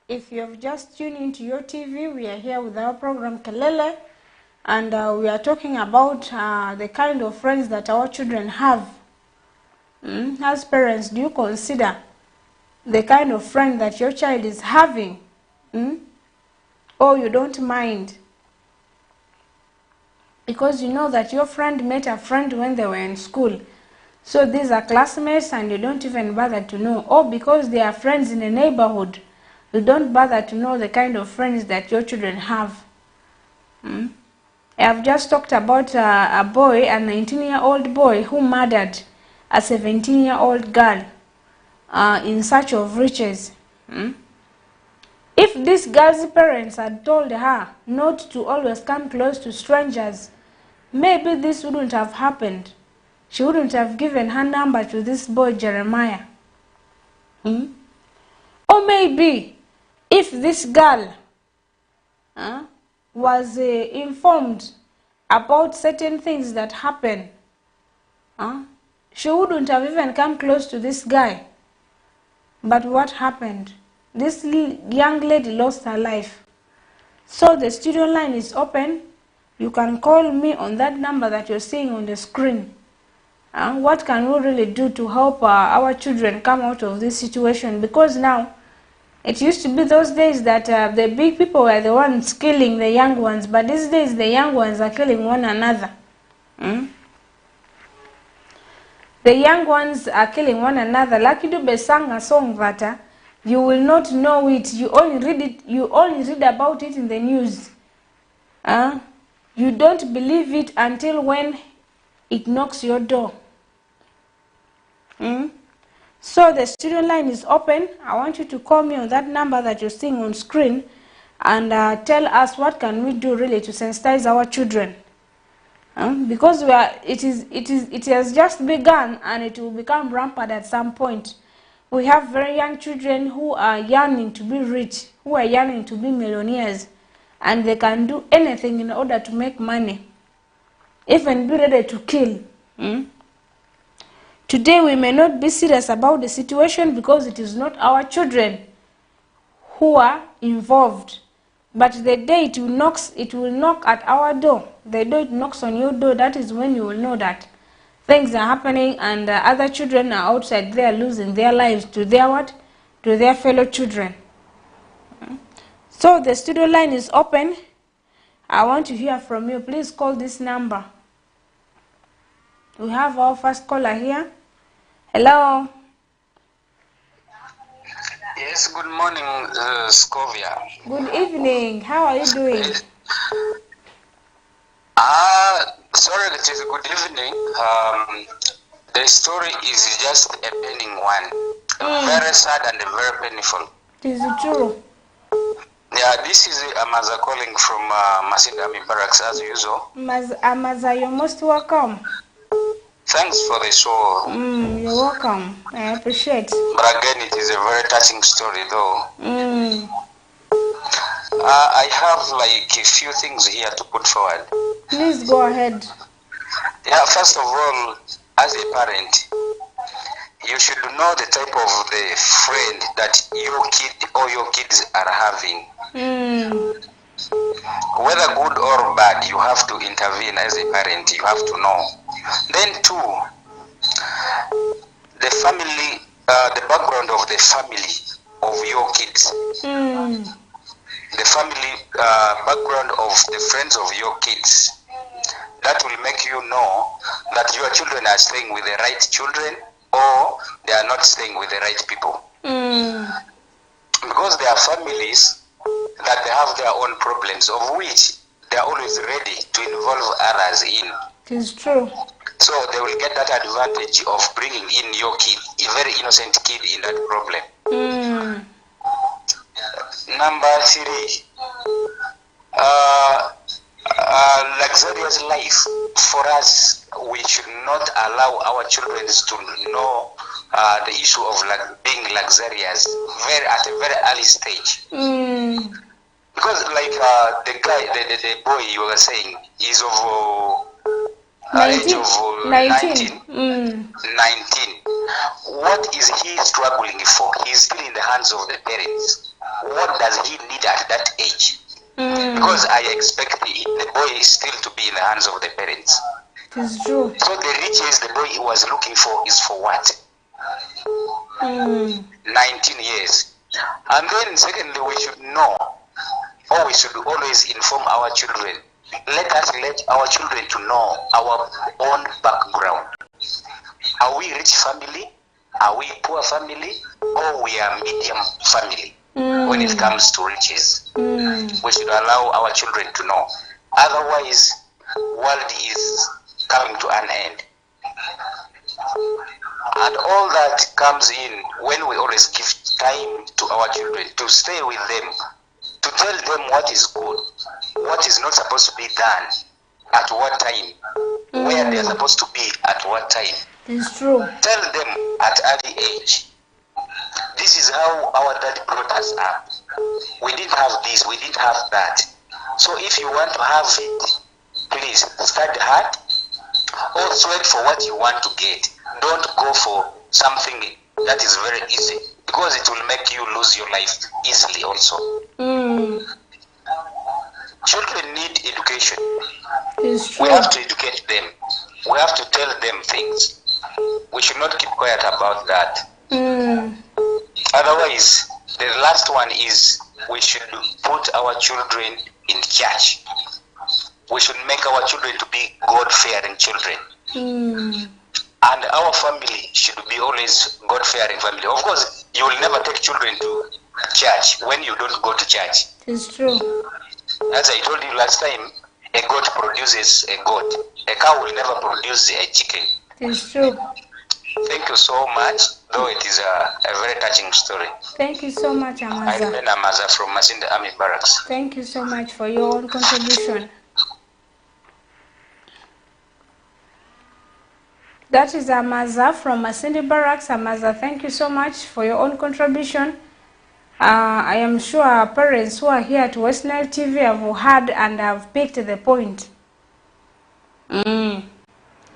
If you have just tuned into your TV, we are here with our program KELELE, and we are talking about the kind of friends that our children have. As parents, do you consider the kind of friend that your child is having? Or you don't mind? Because you know that your friend met a friend when they were in school. So these are classmates and you don't even bother to know. Or because they are friends in a neighborhood, you don't bother to know the kind of friends that your children have. I have just talked about a boy, a 19-year-old boy who murdered a 17-year-old girl in search of riches. If this girl's parents had told her not to always come close to strangers, maybe this wouldn't have happened. She wouldn't have given her number to this boy Jeremiah. Or maybe if this girl was informed about certain things that happen, she wouldn't have even come close to this guy. But what happened? This young lady lost her life. So the studio line is open. You can call me on that number that you're seeing on the screen. What can we really do to help our children come out of this situation? Because now, it used to be those days that the big people were the ones killing the young ones, but these days the young ones are killing one another. The young ones are killing one another. Lucky Dube sang a song that you will not know it. You only read it. You only read about it in the news. You don't believe it until when it knocks your door. So the studio line is open. I want you to call me on that number that you're seeing on screen and tell us what can we do really to sensitize our children. Because it has just begun and it will become rampant at some point. We have very young children who are yearning to be rich, who are yearning to be millionaires, and they can do anything in order to make money, even be ready to kill. Today we may not be serious about the situation because it is not our children who are involved. But the day it will knock at our door. The day it knocks on your door, that is when you will know that things are happening and other children are outside there losing their lives to their what? To their fellow children. So the studio line is open. I want to hear from you. Please call this number. We have our first caller here. Hello. Yes, good morning, Scovia. Good evening. How are you doing? Sorry, it is good evening. The story is just a painting one. Very sad and very painful. It is true. Yeah, this is Amaza calling from Masidami Barracks as usual. Amaza, you're most welcome. Thanks for the show. You're welcome. I appreciate. But again, it is a very touching story though. I have like a few things here to put forward. Please go ahead. Yeah, first of all, as a parent, you should know the type of the friend that your kid or your kids are having. Whether good or bad, you have to intervene as a parent. You have to know. Then two, the family, the background of the family of your kids. The family background of the friends of your kids. That will make you know that your children are staying with the right children or they are not staying with the right people. Because there are families that they have their own problems, of which they are always ready to involve others in. It is true. So they will get that advantage of bringing in your kid, a very innocent kid, in that problem. Number three, luxurious life. For us, we should not allow our children to know the issue of being luxurious at a very early stage. Because like the guy, the boy you were saying, is of age of 19. 19. What is he struggling for? He's still in the hands of the parents. what does he need at that age? Because I expect the boy is still to be in the hands of the parents. It is true. So the riches the boy was looking for is for what? 19 years. And then secondly, we should know, or we should always inform our children. Let us let our children to know our own background. Are we rich family? Are we poor family? Or we are medium family? When it comes to riches, we should allow our children to know. Otherwise, world is coming to an end. And all that comes in when we always give time to our children, to stay with them, to tell them what is good, what is not supposed to be done, at what time, where they are supposed to be at what time. It's true. Tell them at early age. This is how our dad brought us up. We didn't have this, we didn't have that. So if you want to have it, please study hard or sweat for what you want to get. Don't go for something that is very easy, because it will make you lose your life easily also. Children need education. It's true. We have to educate them. We have to tell them things. We should not keep quiet about that. Otherwise, the last one is we should put our children in church. We should make our children to be God-fearing children. And our family should be always God-fearing family. Of course, you will never take children to church when you don't go to church. It's true. As I told you last time, a goat produces a goat. A cow will never produce a chicken. It's true. Thank you so much, though it is a very touching story. Thank you so much, I'm Amaza. Ben Amaza from Masinde Army Barracks. Thank you so much for your own contribution. That is Amaza from Masinde Barracks. Amaza, thank you so much for your own contribution. I am sure our parents who are here at West Nile TV have heard and have picked the point.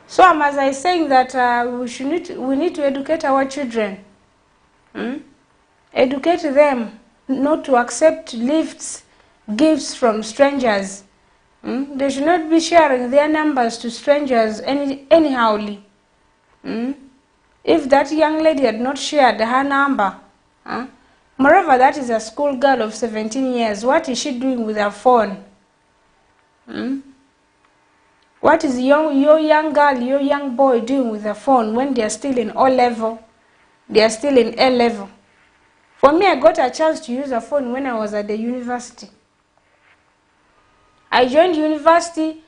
So Amaza is saying that we need to educate our children. Educate them not to accept gifts from strangers. They should not be sharing their numbers to strangers anyhowly. If that young lady had not shared her number, moreover, that is a school girl of 17 years. What is she doing with her phone? What is your young girl, your young boy doing with a phone when they are still in O level? They are still in A level. For me, I got a chance to use a phone when I was at the university. I joined university,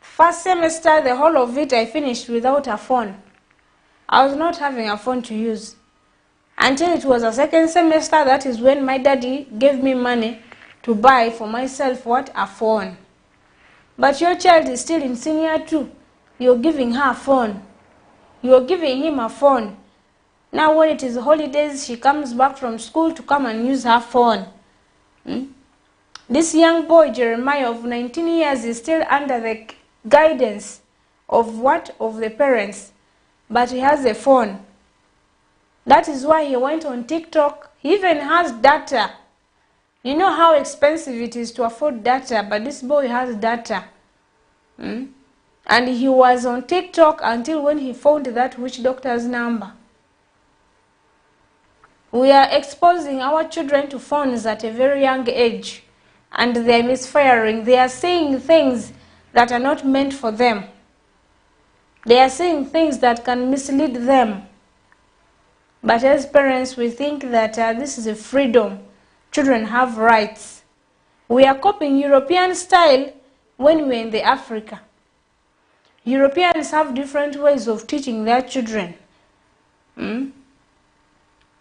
first semester, the whole of it I finished without a phone. I was not having a phone to use. Until it was a second semester, that is when my daddy gave me money to buy for myself a phone. But your child is still in senior 2. You're giving her a phone. You're giving him a phone. Now when it is holidays, she comes back from school to come and use her phone. This young boy, Jeremiah, of 19 years, is still under the guidance of the parents. But he has a phone. That is why he went on TikTok. He even has data. You know how expensive it is to afford data, but this boy has data. And he was on TikTok until when he found that witch doctor's number. We are exposing our children to phones at a very young age, and they are misfiring. They are saying things that are not meant for them. They are saying things that can mislead them. But as parents, we think that this is a freedom. Children have rights. We are copying European style when we're in the Africa. Europeans have different ways of teaching their children.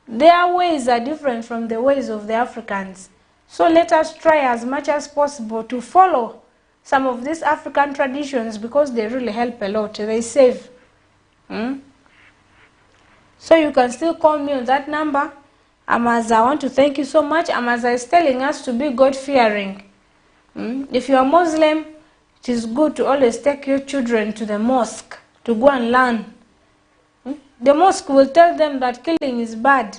Their ways are different from the ways of the Africans. So let us try as much as possible to follow some of these African traditions, because they really help a lot. They save. So you can still call me on that number. Amaza, I want to thank you so much. Amaza is telling us to be God-fearing. If you are Muslim, it is good to always take your children to the mosque to go and learn. The mosque will tell them that killing is bad.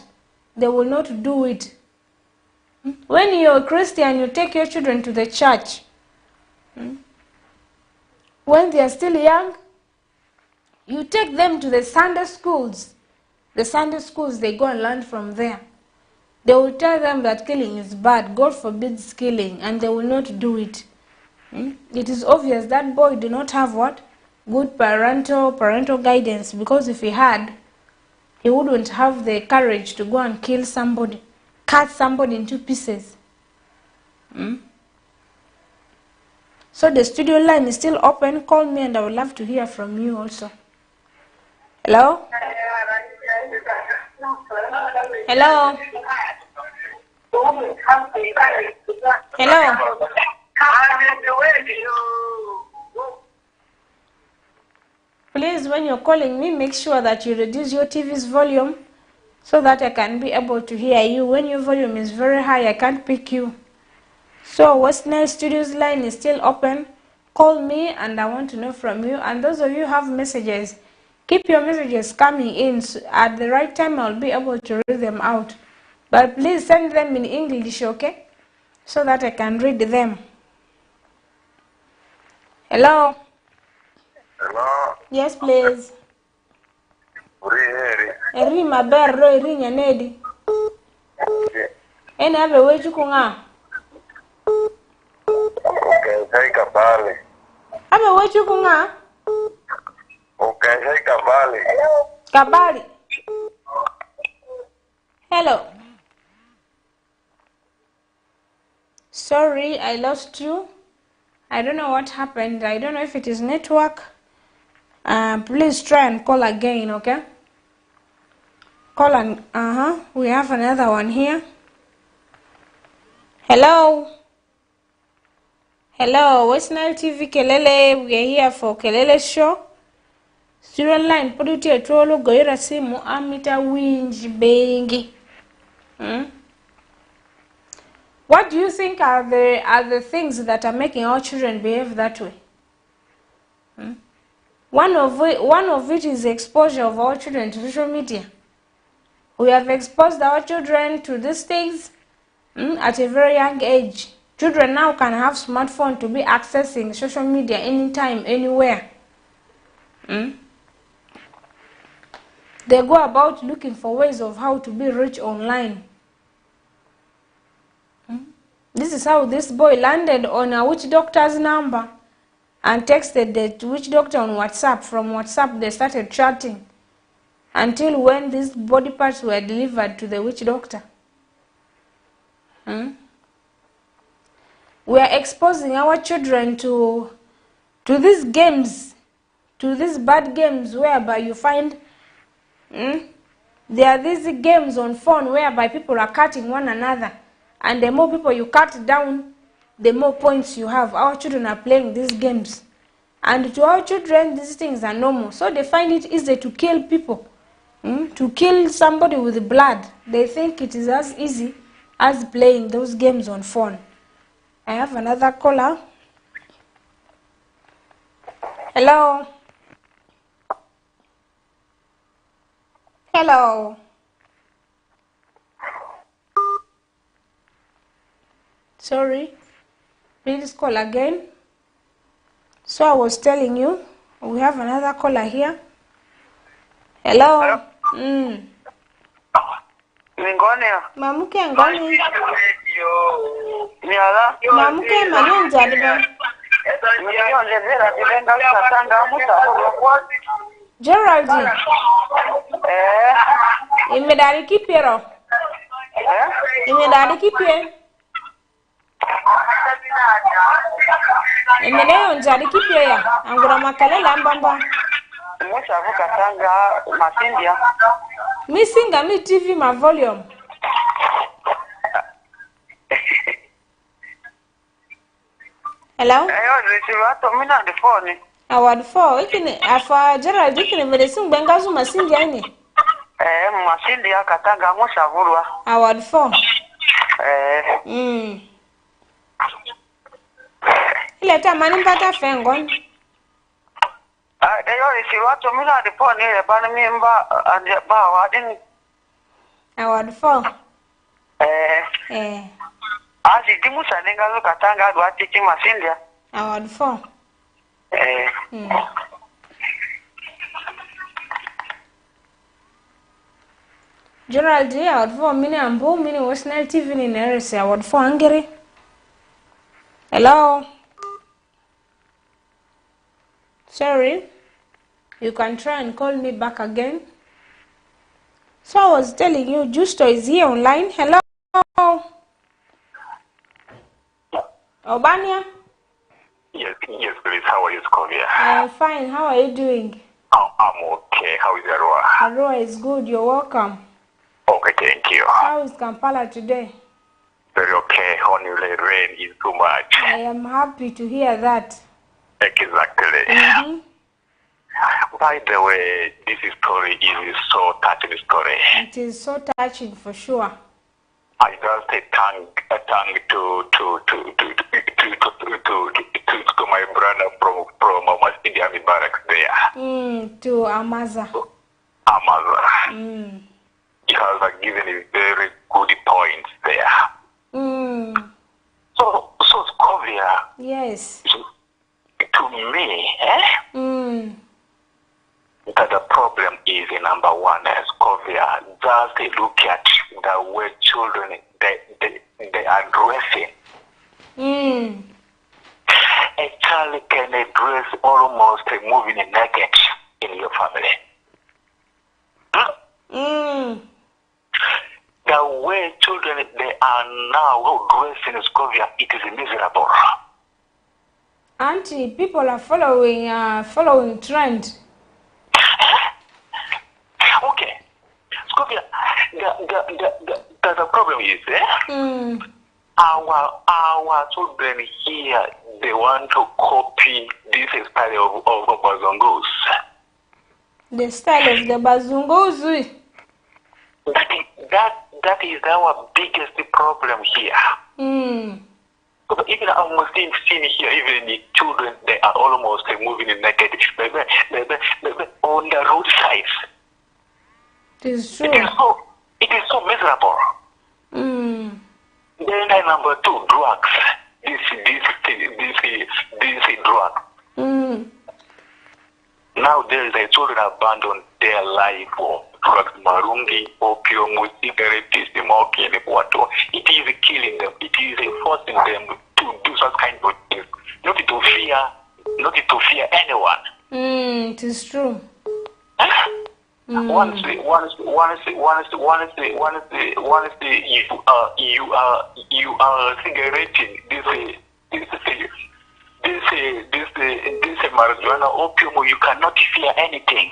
They will not do it. When you're a Christian, you take your children to the church. When they are still young, you take them to the Sunday schools. The Sunday schools, they go and learn from there. They will tell them that killing is bad. God forbids killing, and they will not do it. It is obvious that boy did not have what? Good parental guidance, because if he had, he wouldn't have the courage to go and kill somebody, cut somebody into pieces. So the studio line is still open. Call me and I would love to hear from you also. Hello? Hello? Hello? Please, when you're calling me, make sure that you reduce your TV's volume so that I can be able to hear you. When your volume is very high, I can't pick you. So West Nile Studios line is still open. Call me and I want to know from you. And those of you who have messages, keep your messages coming in. So at the right time, I'll be able to read them out. But please send them in English, okay? So that I can read them. Hello? Hello? Yes, please. Eri maber ro eri nyanedi. Ene abe wechu kunga. Okay, say Kabali. Abe wechu kunga. Okay, say Kabali. Kabali. Hello. Sorry, I lost you. I don't know what happened. I don't know if it is network. Please try and call again, okay? Call and we have another one here. Hello. Hello, West Nile TV Kelele. We are here for Kelele show. Student line produce a trolo goira simu amita winji bengi. What do you think are the things that are making our children behave that way? One of it is exposure of our children to social media. We have exposed our children to these things at a very young age. Children now can have smartphone to be accessing social media anytime, anywhere. They go about looking for ways of how to be rich online. This is how this boy landed on a witch doctor's number and texted the witch doctor on WhatsApp. From WhatsApp, they started chatting until when these body parts were delivered to the witch doctor. We are exposing our children to these games, to these bad games whereby you find there are these games on phone whereby people are cutting one another. And the more people you cut down, the more points you have. Our children are playing these games. And to our children, these things are normal. So they find it easy to kill people. To kill somebody with blood. They think it is as easy as playing those games on phone. I have another caller. Hello. Hello. Sorry, please call again. So I was telling you, we have another caller here. Hello. Mingonia. Mamuke ngoni. Niala. Mamuke manenja diba. Geraldine. Imedari kipero. Imedari kipye. Emeleo njari kipye ya. Angura makalele ambamba. Musa vuka sanga masindia. Mi singa mi TV ma volume. Hello? Resivato mina the phone. Award 4. Ikini afa Gerald ikini medicine bengazu masindia ini. Masindia katanga musa vurwa. Award 4. Ile tamani mpata fengon. Resivato mina the phone ile bana mimba and ba wadin. Award 4. Asi timusa nengazo katanga adwa teaching Masindia. Award 4. Gerald, award 4 mini ambu mini National TV ni nerese award 4 angry. Hello. Sorry. You can try and call me back again. So I was telling you, Justo is here online. Hello. Obania? Yes, please. How are you, Scovia? I'm fine. How are you doing? I'm okay. How is Arua? Arua is good. You're welcome. Okay, thank you. How is Kampala today? Very okay. Only the rain is too much. I am happy to hear that. Exactly. By the way, this story is so touching story. It is so touching for sure. I just thank to my brother from Masidi Army Barracks there. To Amaza. He has given a very good points there. So Scovia. Yes. To me, that the problem is number one, Scovia. Just look at the way children they are dressing. A child can dress almost moving naked in your family. The way children they are now dressing, Scovia, it is miserable. Auntie, people are following trend. Okay, Scovia, the problem is our children here, they want to copy this style of Bazongus. The style of the Bazungus. That is our biggest problem here. Even I must have seen here, even the children, they are almost moving naked on the roadside. It is true. It is so miserable. Then number two, drugs. This drug. Nowadays, the children abandon their life for drugs, marungi, opium, cigarettes, smoking, water. It is killing them. It is forcing them to do such kind of things, not to fear anyone. It is true. Once you are cigaretting this marijuana, opium, you cannot fear anything.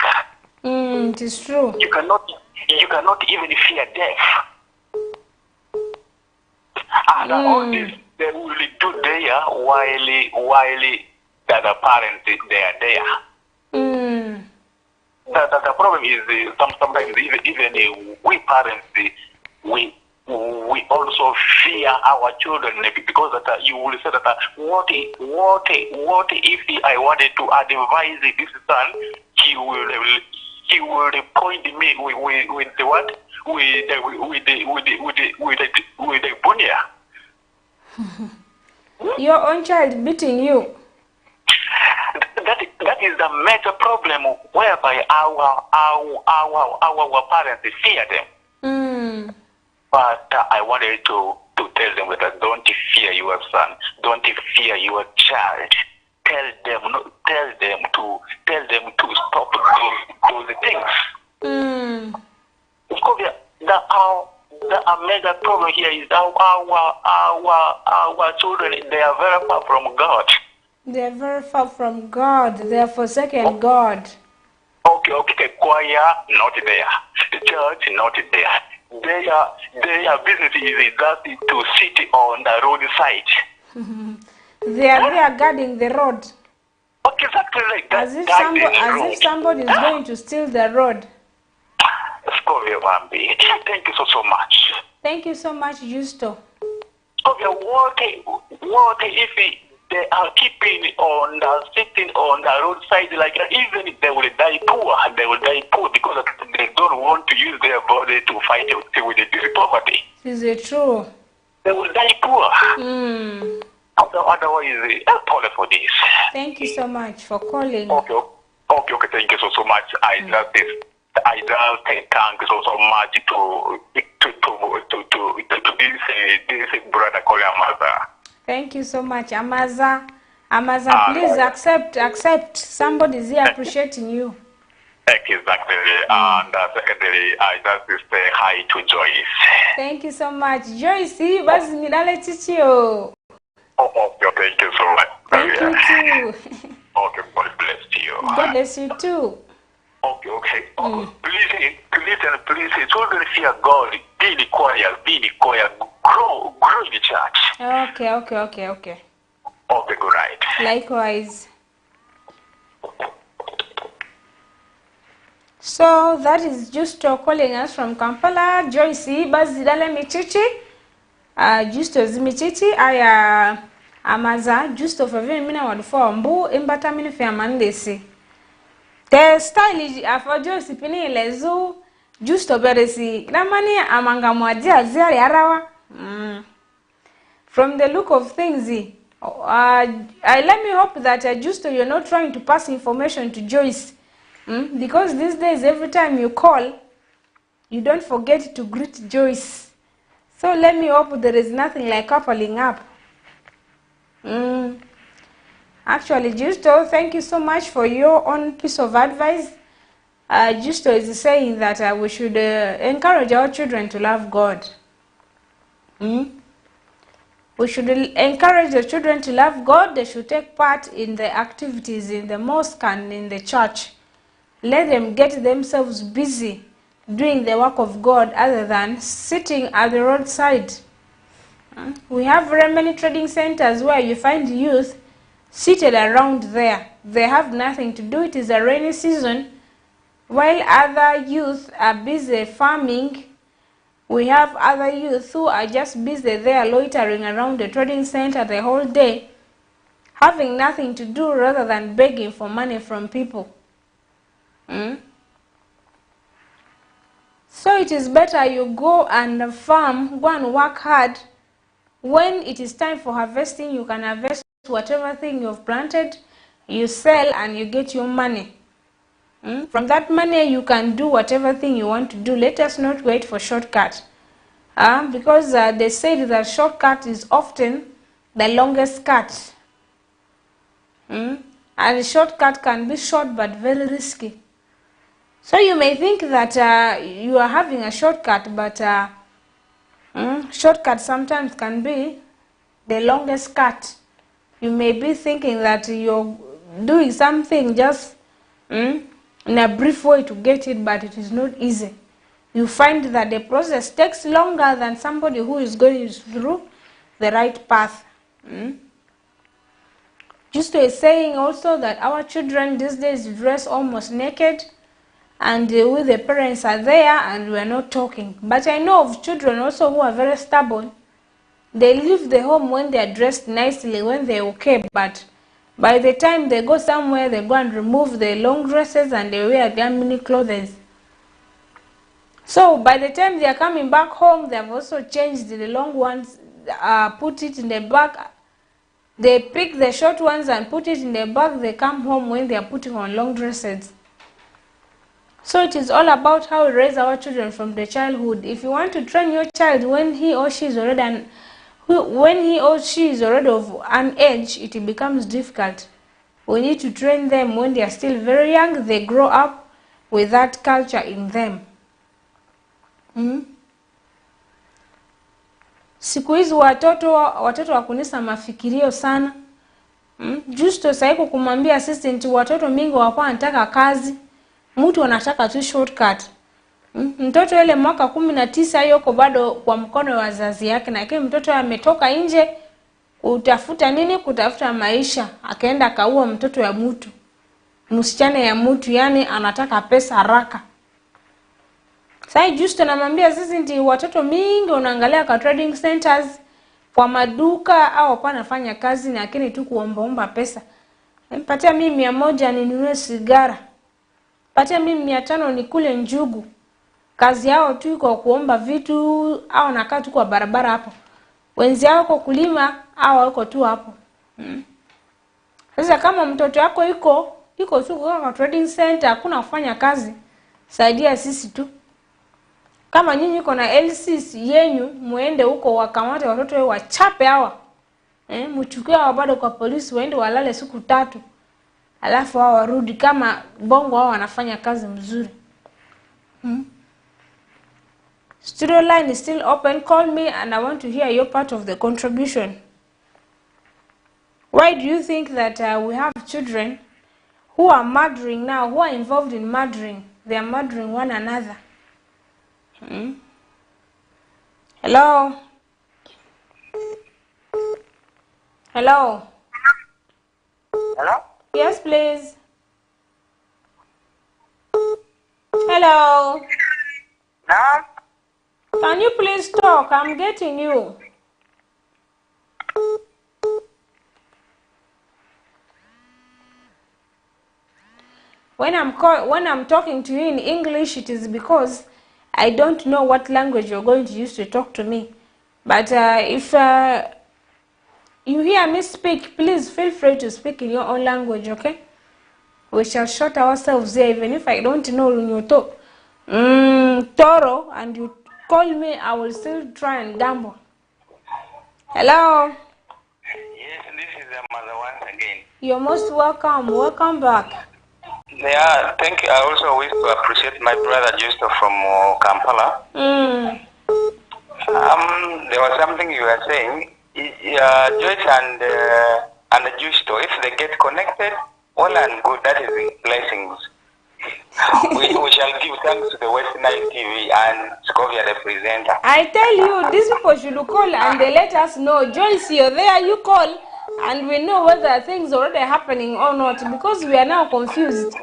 It is true. You cannot even fear death. And all this they will do there while the other parents they are there. The problem is sometimes even we parents we also fear our children because that you will say that what if I wanted to advise this son, he will point me with the what with the bunya. Your own child beating you. That is the major problem whereby our parents fear them. But I wanted to tell them that don't fear your son, don't fear your child. Tell them to stop those things. The major problem here is our children, they are very far from God. They are very far from God. They are forsaken God. Okay. Choir not there. The church not there. Their business is just to sit on the roadside. They are there guarding the road. Okay, exactly like that. As if somebody is going to steal the road. Thank you so much. Thank you so much, Justo. What if they are sitting on the roadside like even if they will die poor because they don't want to use their body to fight with the poverty. Is it true? they will die poor. Otherwise, apologize for this. Thank you so much for calling. Okay. Thank you so much. I just thank you so much to this brother called Amaza. Thank you so much, Amaza. Amaza, please accept. Somebody's here appreciating you. Exactly. And secondly, I just say hi to Joyce. Thank you so much, Joyce. Basi nilale chichio. Okay, thank you so much. Thank you too. Okay, God bless you. God bless you too. Okay. Please, children fear God. Be in the choir, grow in the church. Okay. Okay, good night. Likewise. So that is Justo calling us from Kampala. Joyce, bazidale michichi. Justo zimichichi aya Amaza. Justo favini mina wadufo mbu imbata mini fi amandesi. The style afa Joyce pini ilezu. Justo beresi. Namani amanga mwajia ziari arawa. From the look of things, let me hope that Justo, you're not trying to pass information to Joyce. Because these days, every time you call, you don't forget to greet Joyce. So let me hope there is nothing like coupling up. Actually, Justo, thank you so much for your own piece of advice. Justo is saying that we should encourage our children to love God. We should encourage the children to love God. They should take part in the activities in the mosque and in the church. Let them get themselves busy doing the work of God other than sitting at the roadside. We have very many trading centers where you find youth seated around there. They have nothing to do. It is a rainy season. While other youth are busy farming, we have other youth who are just busy there loitering around the trading center the whole day, having nothing to do rather than begging for money from people. So it is better you go and farm, go and work hard. When it is time for harvesting, you can harvest whatever thing you've planted, you sell and you get your money. From that money, you can do whatever thing you want to do. Let us not wait for shortcut. Because they said that shortcut is often the longest cut. And the shortcut can be short but very risky. So you may think that you are having a shortcut, but shortcut sometimes can be the longest cut. You may be thinking that you're doing something just in a brief way to get it, but it is not easy. You find that the process takes longer than somebody who is going through the right path. Justo is saying also that our children these days dress almost naked, and with the parents are there and we are not talking. But I know of children also who are very stubborn. They leave the home when they are dressed nicely, when they are okay, but by the time they go somewhere, they go and remove the long dresses and they wear their mini clothes. So by the time they are coming back home, they have also changed the long ones, put it in the bag. They pick the short ones and put it in the bag. They come home when they are putting on long dresses. So it is all about how we raise our children from the childhood. If you want to train your child when he or she is already of an age, it becomes difficult. We need to train them when they are still very young. They grow up with that culture in them. Siku hizi watoto wakunisa mafikirio sana. Justo saiko kumwambia assistant watoto mingi wako wanataka kazi. Mtu anataka tu shortcut. Mtoto ile mwaka 19 yuko bado kwa mkono wa wazazi yake, na kile mtoto ametoka nje utafuta nini? Kutafuta maisha. Akaenda kaua mtoto ya mtu. Msichana ya mtu, yani anataka pesa haraka. Sai Justo namwambia sisi ndi watoto mingi unaangalia ka trading centers kwa maduka au kwa nafanya kazi lakini tu kuombaomba pesa. Mpatia mimi 100 ninunue sigara. Patia mimi 500 nikule njugu. Kazi yao tu iko kuomba vitu au nakaa tu kwa barabara hapo. wenzao wako kulima au wako tu hapo. Sasa kama mtoto wako iko tu kwa trading center, hakuna kufanya kazi, saidia sisi tu. Kama nyinyi uko na LCC yenyu, muende huko wakamate watoto wao wachape hawa. Mchukue hawa bado kwa polisi, waende walale siku 3. Alafu hao warudi kama bongo hao wanafanya kazi mzuri. Studio line is still open. Call me and I want to hear your part of the contribution. Why do you think that we have children who are murdering now, who are involved in murdering? They are murdering one another. Hello? Hello? Hello? Yes, please. Hello? Naam. Can you please talk? I'm getting you. When I'm talking to you in English, it is because I don't know what language you're going to use to talk to me. But if you hear me speak, please feel free to speak in your own language, okay? We shall shut ourselves here, even if I don't know Lunyoto. Toro, and you call me, I will still try and gamble. Hello? Yes, this is the mother once again. You're most welcome. Welcome back. Yeah, thank you. I also wish to appreciate my brother Justo from Kampala. There was something you were saying. Joyce and Justo, if they get connected, all and good. That is the blessings. we shall give thanks to the West Nile TV and Scovia the presenter. I tell you, these people should call and they let us know. Joyce, you're there, you call, and we know whether things are already happening or not, because we are now confused.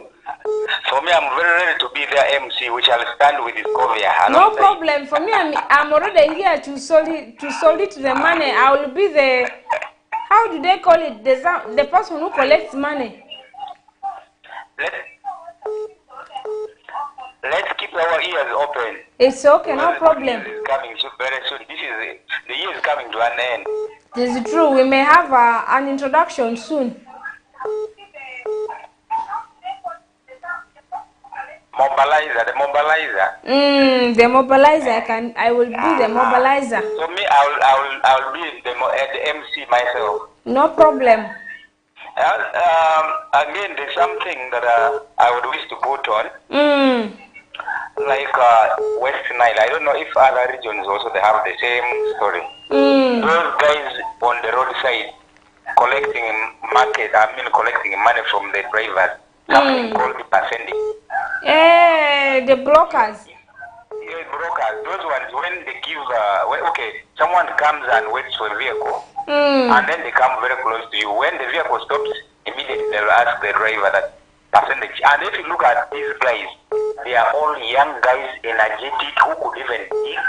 For me, I'm very ready to be their MC, which I'll stand with Scovia. No problem. For me, I'm already here to solicit the money. I will be the, how do they call it? The person who collects money. Let's keep our ears open. It's okay, no problem. The year is coming very soon. The year is coming to an end. This is true. We may have an introduction soon. The mobilizer. The mobilizer. I will be the mobilizer. So me, I'll be the MC myself. No problem. Again, there's something that I would wish to put on. Like West Nile. I don't know if other regions also they have the same story. Those guys on the roadside collecting money from the drivers. Something called the passendi. The blockers. Yeah, brokers. Those ones when they give someone comes and waits for a vehicle, and then they come very close to you. When the vehicle stops, immediately they'll ask the driver that percentage. And if you look at these guys, they are all young guys, energetic, who could even dig,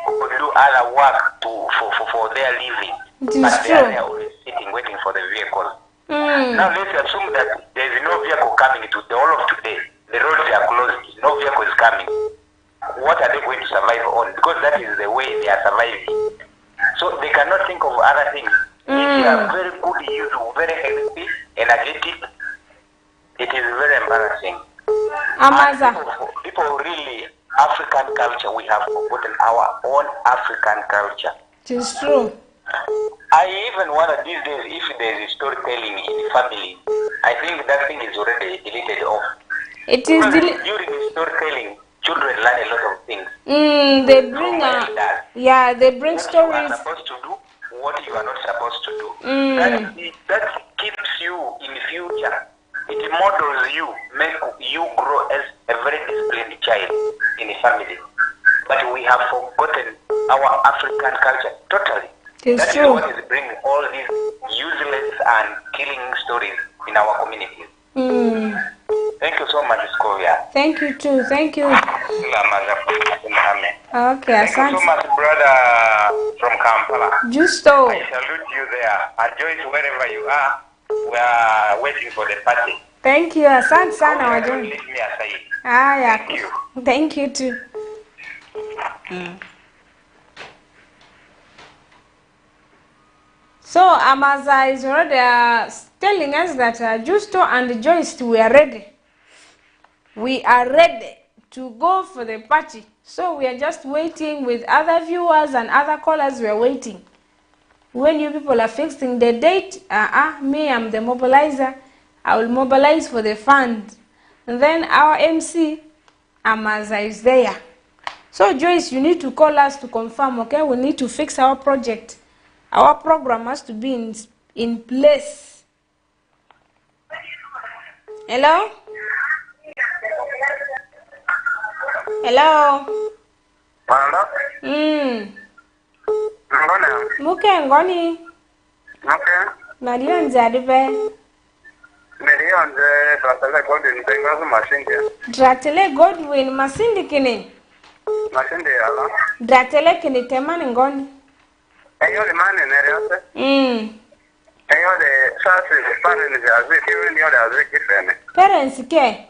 who could do other work for their living. But they are always sitting, waiting for the vehicle. Now let's assume that there is no vehicle coming to the whole of today. The roads are closed. No vehicle is coming. What are they going to survive on? Because that is the way they are surviving. So they cannot think of other things. If you are very good youth, very healthy, energetic, it is very embarrassing. People really, African culture, we have forgotten our own African culture. It is true. I even wonder these days if there is storytelling in family. I think that thing is already deleted off. It is during storytelling, children learn a lot of things. They bring they bring stories. What you are supposed to do, what you are not supposed to do. That keeps you in the future. It models you, make you grow as a very disciplined child in a family. But we have forgotten our African culture totally. That is what is bringing all these useless and killing stories in our communities. Thank you so much, Scovia. Thank you too. Thank you. Okay, thank you so much, brother from Kampala. Justo. I salute you there. And Joyce, wherever you are, we are waiting for the party. Thank you. Asante sana. Don't leave me aside. Thank you. Thank you too. So Amaza is already telling us that Justo and Joyce, we are ready. We are ready to go for the party. So we are just waiting with other viewers and other callers. We are waiting. When you people are fixing the date, me, I'm the mobilizer. I will mobilize for the fund. And then our MC, Amaza, is there. So Joyce, you need to call us to confirm, okay? We need to fix our project. Our program has to be in place. Hello? Hello? Hello? Muke ngoni? Okay. Marion Zadibe. Marion Dratele Godwin Bengazu Machine. Dratele Godwin Masindi kini. Machine ala. Dratele kini temani ngoni. Eyo the man in area. Eyo the sasi parents azi kiwi yo the azi kifene. Parents ke?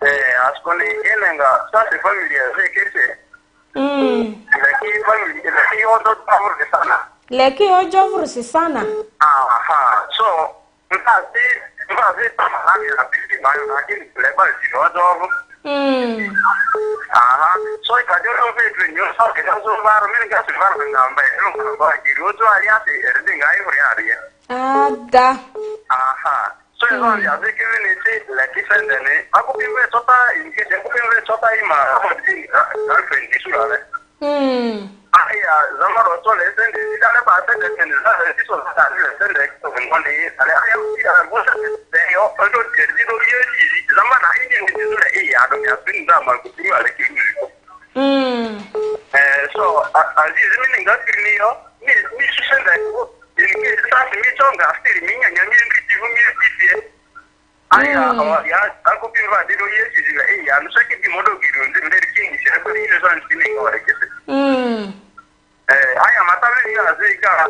Askoni inenga sasi family azi kise. Leki family leki odo tavur sana. Leki ojo vurusi sana. Aha. So Mbazi tamani rapidi mayo lakini level si odo. Aha. So ikajolo vetu nyo so kitazo maro mimi ngasi maro ngamba ero kwa kirozo aliasi erdinga ayuri ariye. Ada. Aha. So eso ya de que viene si la kifende ne akupimbe tota inke akupimbe tota ima girlfriend disura. Aya zamaro to le sende dale ba sende sende la diso ta le sende to ngoni ale aya ya bosa de yo odo terdi do ye zamana indi ni disura ya do ya pinda ma kupimbe ale kingi. So azizi mini ngakiri yo mi sende ko inke sasa mi tonga stili minya nyamiri kitivu mi kitiye. Aya ya akupimbe dido ye sizila ya nusaki timodo giru ndiri kingi sira ko ile so nsini ngore kese. Aya matavili ya zinga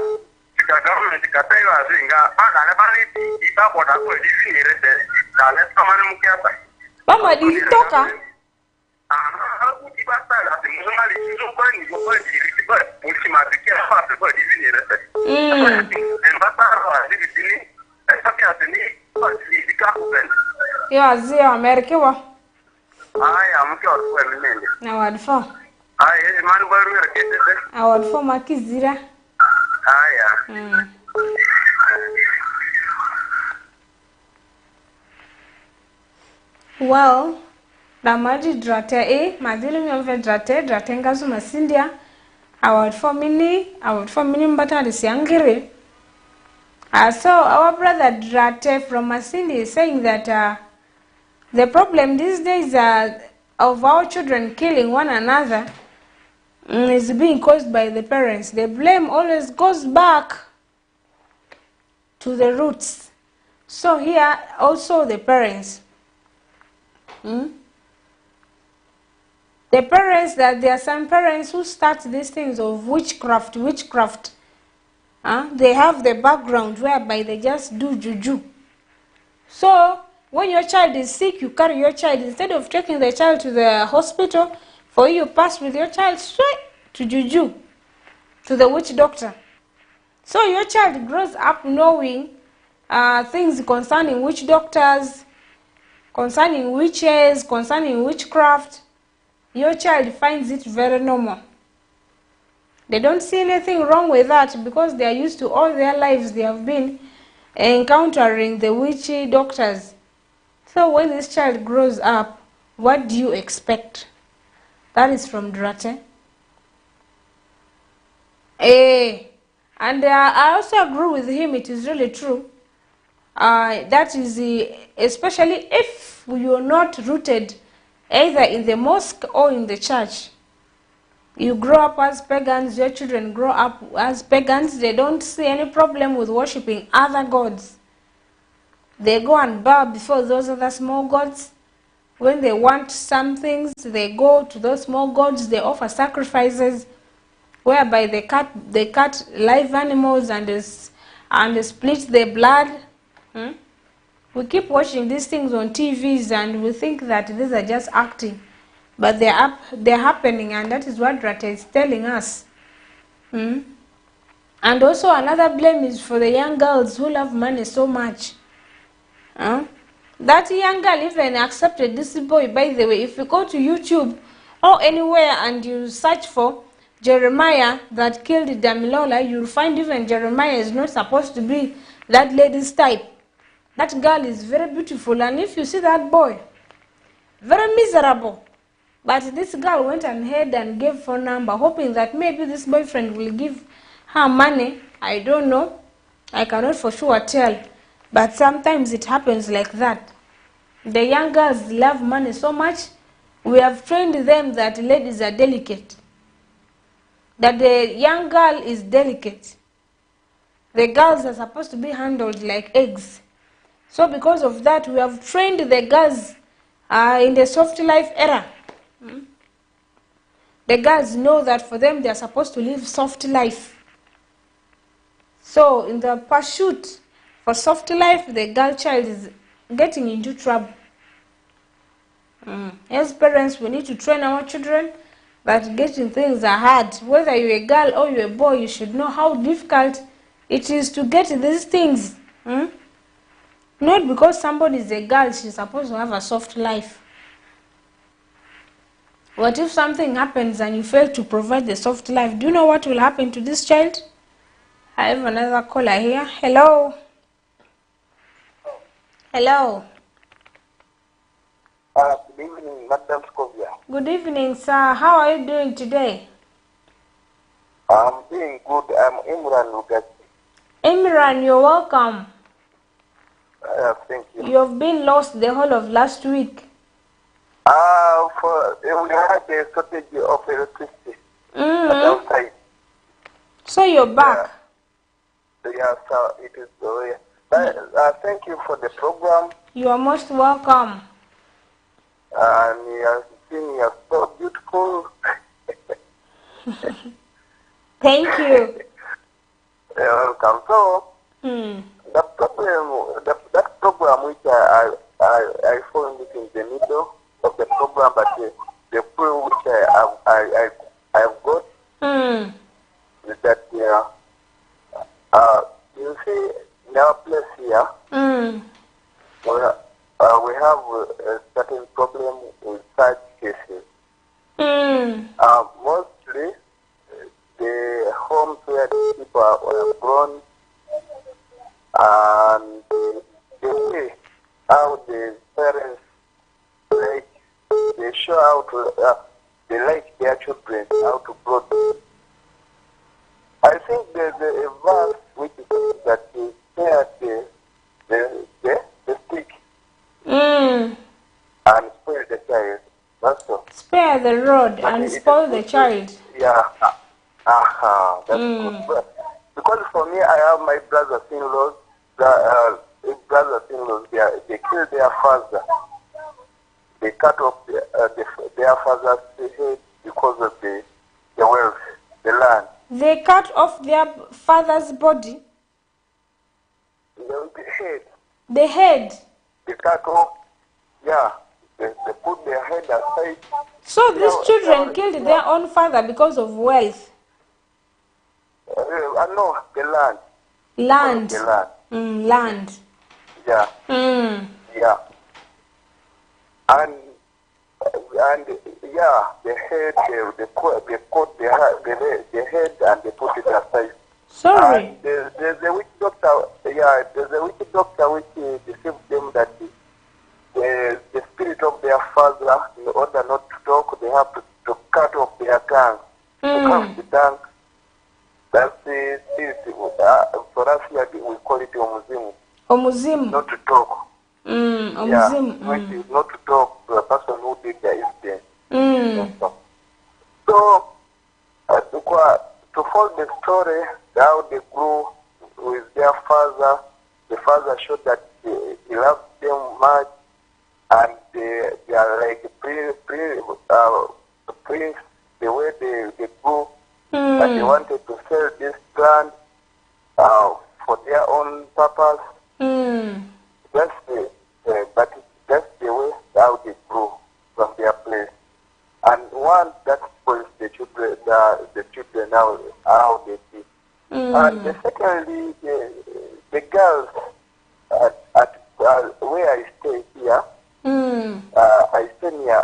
tika government kataiwa zinga ana bali iba boda ko difini rete na leto manu mukiata Mama di toka aku tiba sala de muzali sizo kwa ni kwa di ba polisi mazikia fa ko difini rete en bataro difini sapi ateni ko di ka ko ben yo azio Amerika wa aya mukio ko mimi na wadfo aya manu baru rekete awadfo makizira aya well Ramadi drate madili myomve drate ngazu masindia awadfo mini mbata disiangiri. So our brother Drate from Masindi is saying that the problem these days of our children killing one another is being caused by the parents. The blame always goes back to the roots. So here also the parents. The parents, that there are some parents who start these things of witchcraft. They have the background whereby they just do juju. So when your child is sick, you carry your child. Instead of taking the child to the hospital, for you pass with your child straight to juju, to the witch doctor. So your child grows up knowing things concerning witch doctors, concerning witches, concerning witchcraft. Your child finds it very normal. They don't see anything wrong with that because they are used to all their lives they have been encountering the witchy doctors. So when this child grows up, what do you expect? That is from Drate. And I also agree with him, it is really true. That is especially if you are not rooted either in the mosque or in the church. You grow up as pagans, your children grow up as pagans, they don't see any problem with worshipping other gods. They go and bow before those other small gods. When they want some things, they go to those small gods, they offer sacrifices whereby they cut live animals and split their blood. We keep watching these things on TVs and we think that these are just acting. But they're happening, and that is what Rata is telling us. And also another blame is for the young girls who love money so much. That young girl even accepted this boy. By the way, if you go to YouTube or anywhere and you search for Jeremiah that killed Damilola, you'll find even Jeremiah is not supposed to be that lady's type. That girl is very beautiful, and if you see that boy, very miserable. But this girl went ahead and gave phone number, hoping that maybe this boyfriend will give her money. I don't know. I cannot for sure tell. But sometimes it happens like that. The young girls love money so much. We have trained them that ladies are delicate. That the young girl is delicate. The girls are supposed to be handled like eggs. So because of that, we have trained the girls in the soft life era. The girls know that for them, they are supposed to live soft life. So in the pursuit for soft life, the girl child is getting into trouble. As parents, we need to train our children that getting things are hard. Whether you're a girl or you're a boy, you should know how difficult it is to get these things. Not because somebody is a girl, she's supposed to have a soft life. What if something happens and you fail to provide the soft life? Do you know what will happen to this child? I have another caller here. Hello. Hello. Good evening, Madam Scovia. Good evening, sir. How are you doing today? I'm doing good. I'm Imran Lugati. Imran, you're welcome. Thank you. You've been lost the whole of last week. We had a shortage of electricity outside. So you're back? Yeah, so it is. Thank you for the program. You are most welcome. And you are so beautiful. Thank you. You're welcome. So, the problem, that program which I found it in the middle of the program, but the clue which I have got is that you see in our place here, we have a certain problem with such cases. Mostly the homes where the people are grown, and the way how the parents they show how to they like their children, how to grow them. I think there's a verse which is that you spare the stick and spare the child. That's all. Spare the rod and spoil the child. Yeah. That's good. Because for me, I have my brothers-in-laws. Brothers-in-laws, they kill their father. They cut off their father's head because of the wealth, the land. They cut off their father's body? The head. The head? They cut off, yeah. They put their head aside. So these children killed their own father because of wealth? No, the land. Land? The land. Land. Yeah. Yeah. And yeah, the head, they cut the head and they put it aside. Sorry. And there's a witch doctor, there's a witch doctor which deceived them that the spirit of their father, in order not to talk, they have to cut off their tongue. To cut the tongue. That's the for us here we call it omuzimu. Omuzimu. Not to talk. Omuzimu. Yeah, which is not to talk to a person who did the incident. So, to follow the story, how they grew with their father, the father showed that he loved them much, and they are like prince, the way they grew, and they wanted to sell this land for their own purpose. That's the way how they grew from their place. And one that spoils the children now how they see. And secondly, the girls at where I stay here, I stay near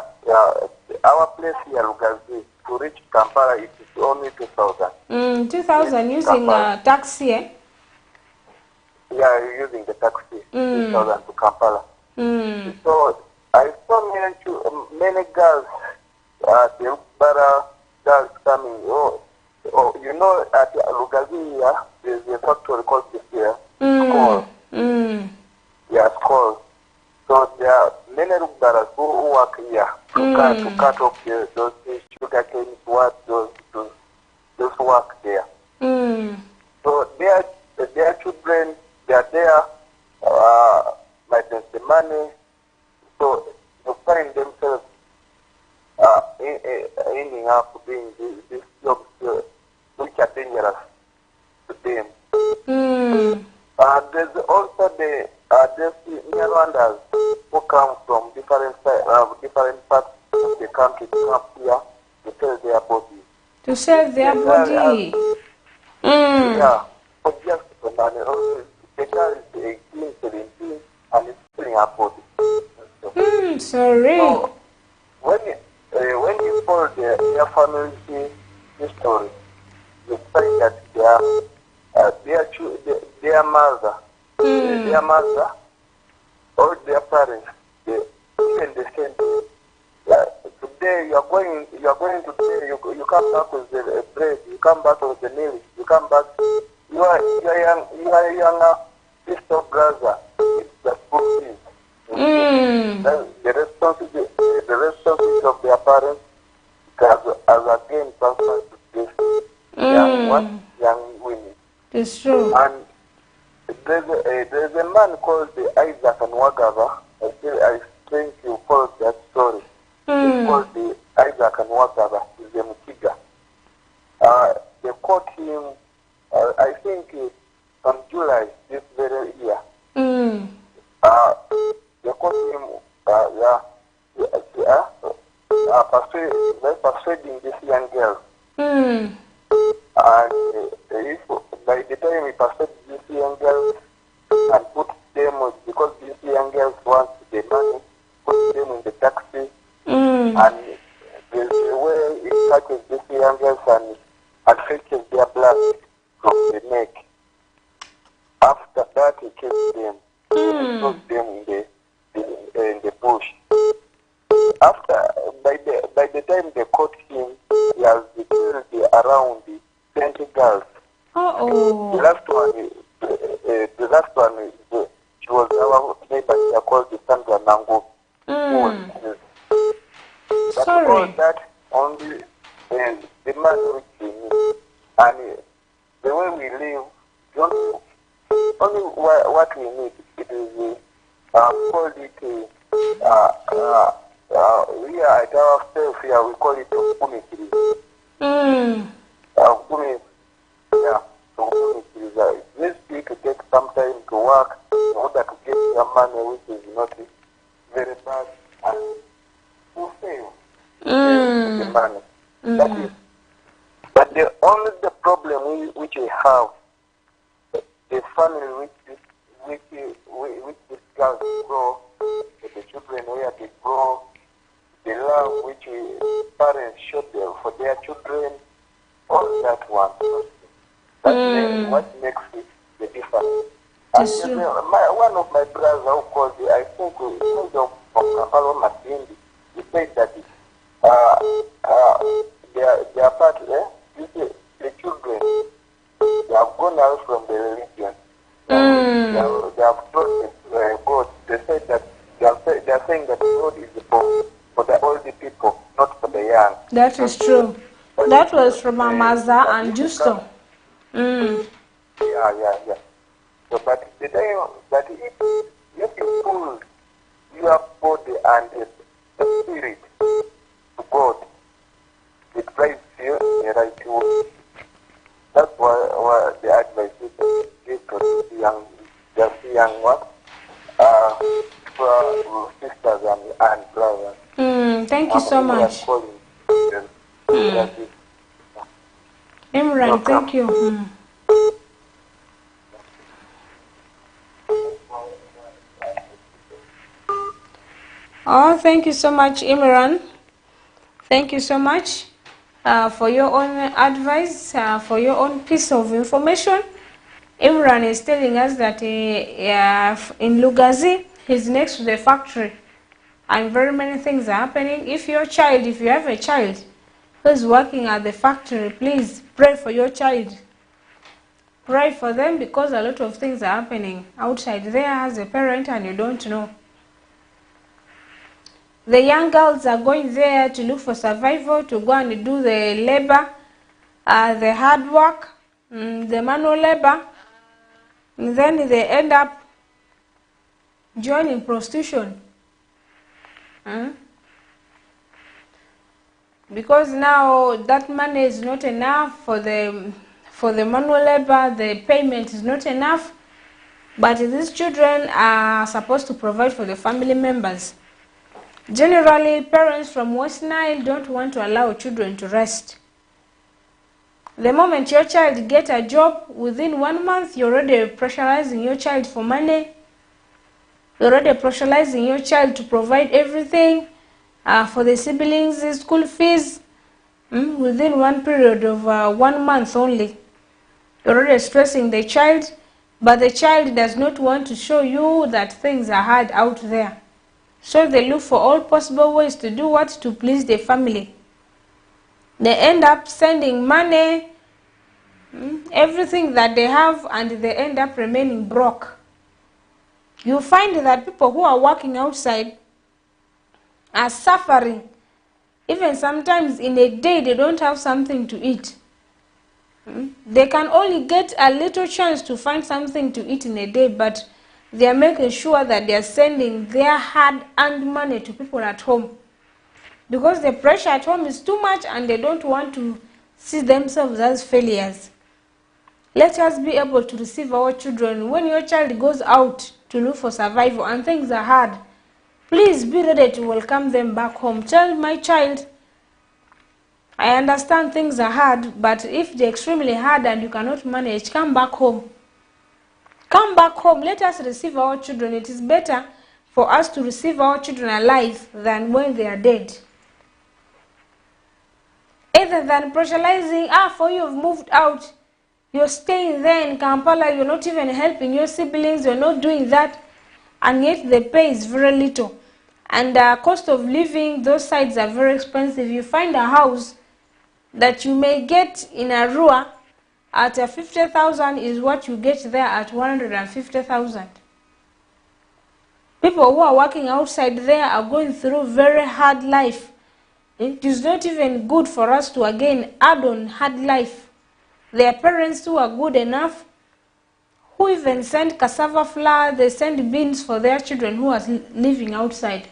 our place here, Lugazi. To reach Kampala, it is only 2,000. 2,000 using taxi, eh? Yeah, using the taxi, 2,000 to Kampala. So I saw many girls, the Bara girls coming. You know, at Lugazi here, there's a factory called this here, Skoll. Yeah, Skoll. So there are many Lugaras who work here to cut off those sugar canes, those work there. So their children, they are there, might have the money, so they find themselves ending up doing these jobs which are dangerous to them. There's also the Rwandans who come from different parts of the country to come here to sell their bodies. To sell their body? Yeah, for just the money. The girl is 18, 17, and is selling her body. Sorry. So, when you follow their family history, you find that their mother, or their parents, even the same thing. Today you are going today. You come back with the bread. You come back with the milk. You come back. You are younger sister, brother. It's the school fees. The responsibility of their parents as again transferred to this young women. It's true. And there's a man called Isaac and Wagaba. I think you followed that story. It's called the Isaac and Wagaba. He's a Mukiga. They caught him, I think, on July this very year. They caught him, persuading this young girl. And by the time he persuaded this young girl and put them, because these young girls want the money, put them in the taxi, and there's a way it catches these young girls and fetches their blood from the neck. After that, he kills them, and throws them in the bush. By the time they caught him, he has killed around 20 girls. The last one, she was our neighbor here called Sandra Nango. But all that, only the man which we need. And the way we live, only what we need, it is called it, we are at ourselves here, we call it Gumi. Gumi, yeah. These people take some time to work in order to get some money, which is not very bad, and to fail the money. That is, but the problem which we have, the family which these girls grow, the children where they grow, the love which parents show for their children, all that one. That's what makes it the difference. And one of my brothers who called me, I think he of Kampala Matindi, he said that their part, the children, they have gone out from the religion. They have told God. They said that they are saying that God is for the older people, not for the young. That is true. That was from Amaza and Justo. Yeah. So, but the time that if you pull your body and the spirit to God, it drives you in the right way. That's why the advice is to give to the young ones, sisters and brothers. Thank you so much. Imran, thank you. Oh, thank you so much, Imran. Thank you so much for your own advice, for your own piece of information. Imran is telling us that in Lugazi, he's next to the factory, and very many things are happening. If you have a child who's working at the factory, please pray for your child. Pray for them, because a lot of things are happening outside there as a parent and you don't know. The young girls are going there to look for survival, to go and do the labor, the hard work, the manual labor. And then they end up joining prostitution. Because now that money is not enough for the manual labor, the payment is not enough. But these children are supposed to provide for the family members. Generally, parents from West Nile don't want to allow children to rest. The moment your child gets a job, within 1 month, you're already pressurizing your child for money. You're already pressurizing your child to provide everything for the siblings' school fees within one period of 1 month only. You're already stressing the child, but the child does not want to show you that things are hard out there. So they look for all possible ways to do what? To please the family. They end up sending money, everything that they have, and they end up remaining broke. You find that people who are working outside are suffering. Even sometimes in a day they don't have something to eat. They can only get a little chance to find something to eat in a day, but they are making sure that they are sending their hard-earned money to people at home. Because the pressure at home is too much and they don't want to see themselves as failures. Let us be able to receive our children. When your child goes out to look for survival and things are hard, please be ready to welcome them back home. Tell my child, I understand things are hard, but if they're extremely hard and you cannot manage, come back home. Come back home. Let us receive our children. It is better for us to receive our children alive than when they are dead. Either than pressurizing, for you've moved out, you're staying there in Kampala, you're not even helping your siblings, you're not doing that, and yet the pay is very little. And the cost of living, those sides are very expensive. You find a house that you may get in Arua at 50,000 is what you get there at 150,000. People who are working outside there are going through very hard life. It is not even good for us to again add on hard life. There are parents who are good enough, who even send cassava flour, they send beans for their children who are living outside.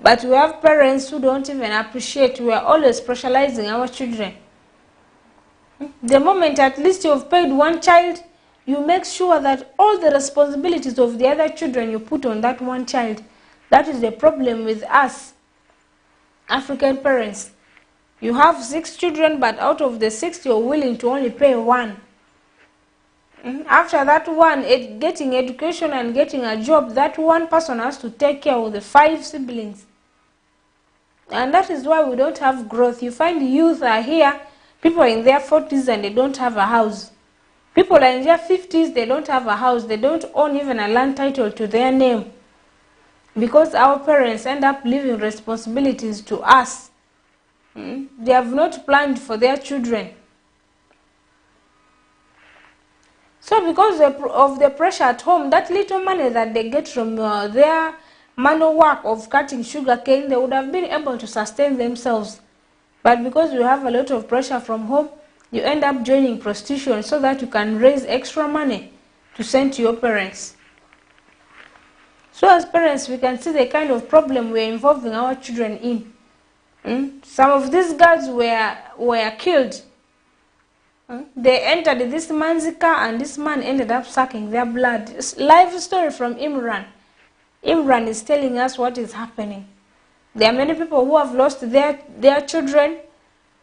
But we have parents who don't even appreciate. We are always pressurizing our children. The moment at least you've paid one child, you make sure that all the responsibilities of the other children you put on that one child. That is the problem with us African parents. You have 6 children, but out of the 6 you're willing to only pay 1. After that one, getting education and getting a job, that one person has to take care of the 5 siblings. And that is why we don't have growth. You find youth are here, people are in their 40s and they don't have a house. People are in their 50s, they don't have a house. They don't own even a land title to their name. Because our parents end up leaving responsibilities to us. They have not planned for their children. So because of the pressure at home, that little money that they get from their manual work of cutting sugar cane, they would have been able to sustain themselves. But because you have a lot of pressure from home, you end up joining prostitution so that you can raise extra money to send to your parents. So as parents, we can see the kind of problem we are involving our children in. Some of these girls were killed. They entered this man's car and this man ended up sucking their blood. It's live story from Imran. Imran is telling us what is happening. There are many people who have lost their children,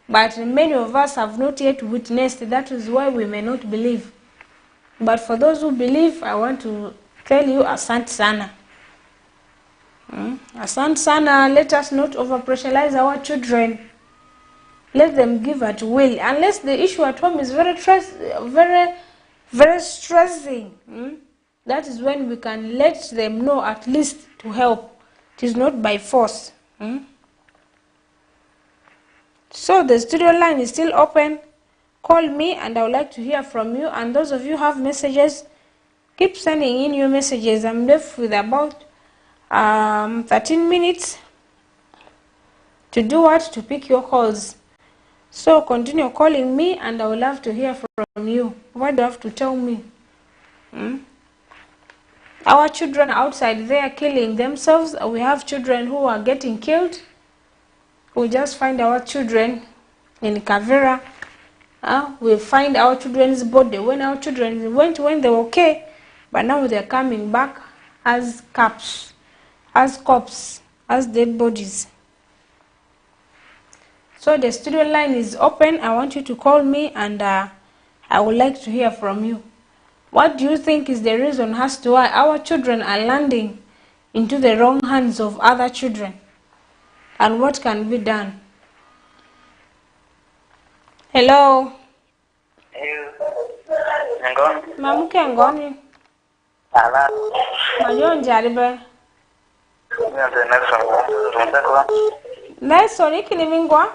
but many of us have not yet witnessed. That is why we may not believe. But for those who believe, I want to tell you, asante sana. Asante sana, let us not over-pressurize our children. Let them give at will. Unless the issue at home is very stressing, that is when we can let them know at least to help. It is not by force. So the studio line is still open. Call me and I would like to hear from you. And those of you who have messages, keep sending in your messages. I'm left with about 13 minutes to do what? To pick your calls. So continue calling me and I would love to hear from you. What do you have to tell me? Our children outside there killing themselves. We have children who are getting killed. We just find our children in Kavera. We find our children's body when our children went when they were okay, but now they're coming back as corpses, as dead bodies. So the studio line is open. I want you to call me and I would like to hear from you. What do you think is the reason as to why our children are landing into the wrong hands of other children? And what can be done? Hello? Mamuke ngoni? Ala. Majon jaribe? Nelson ikini mingwa?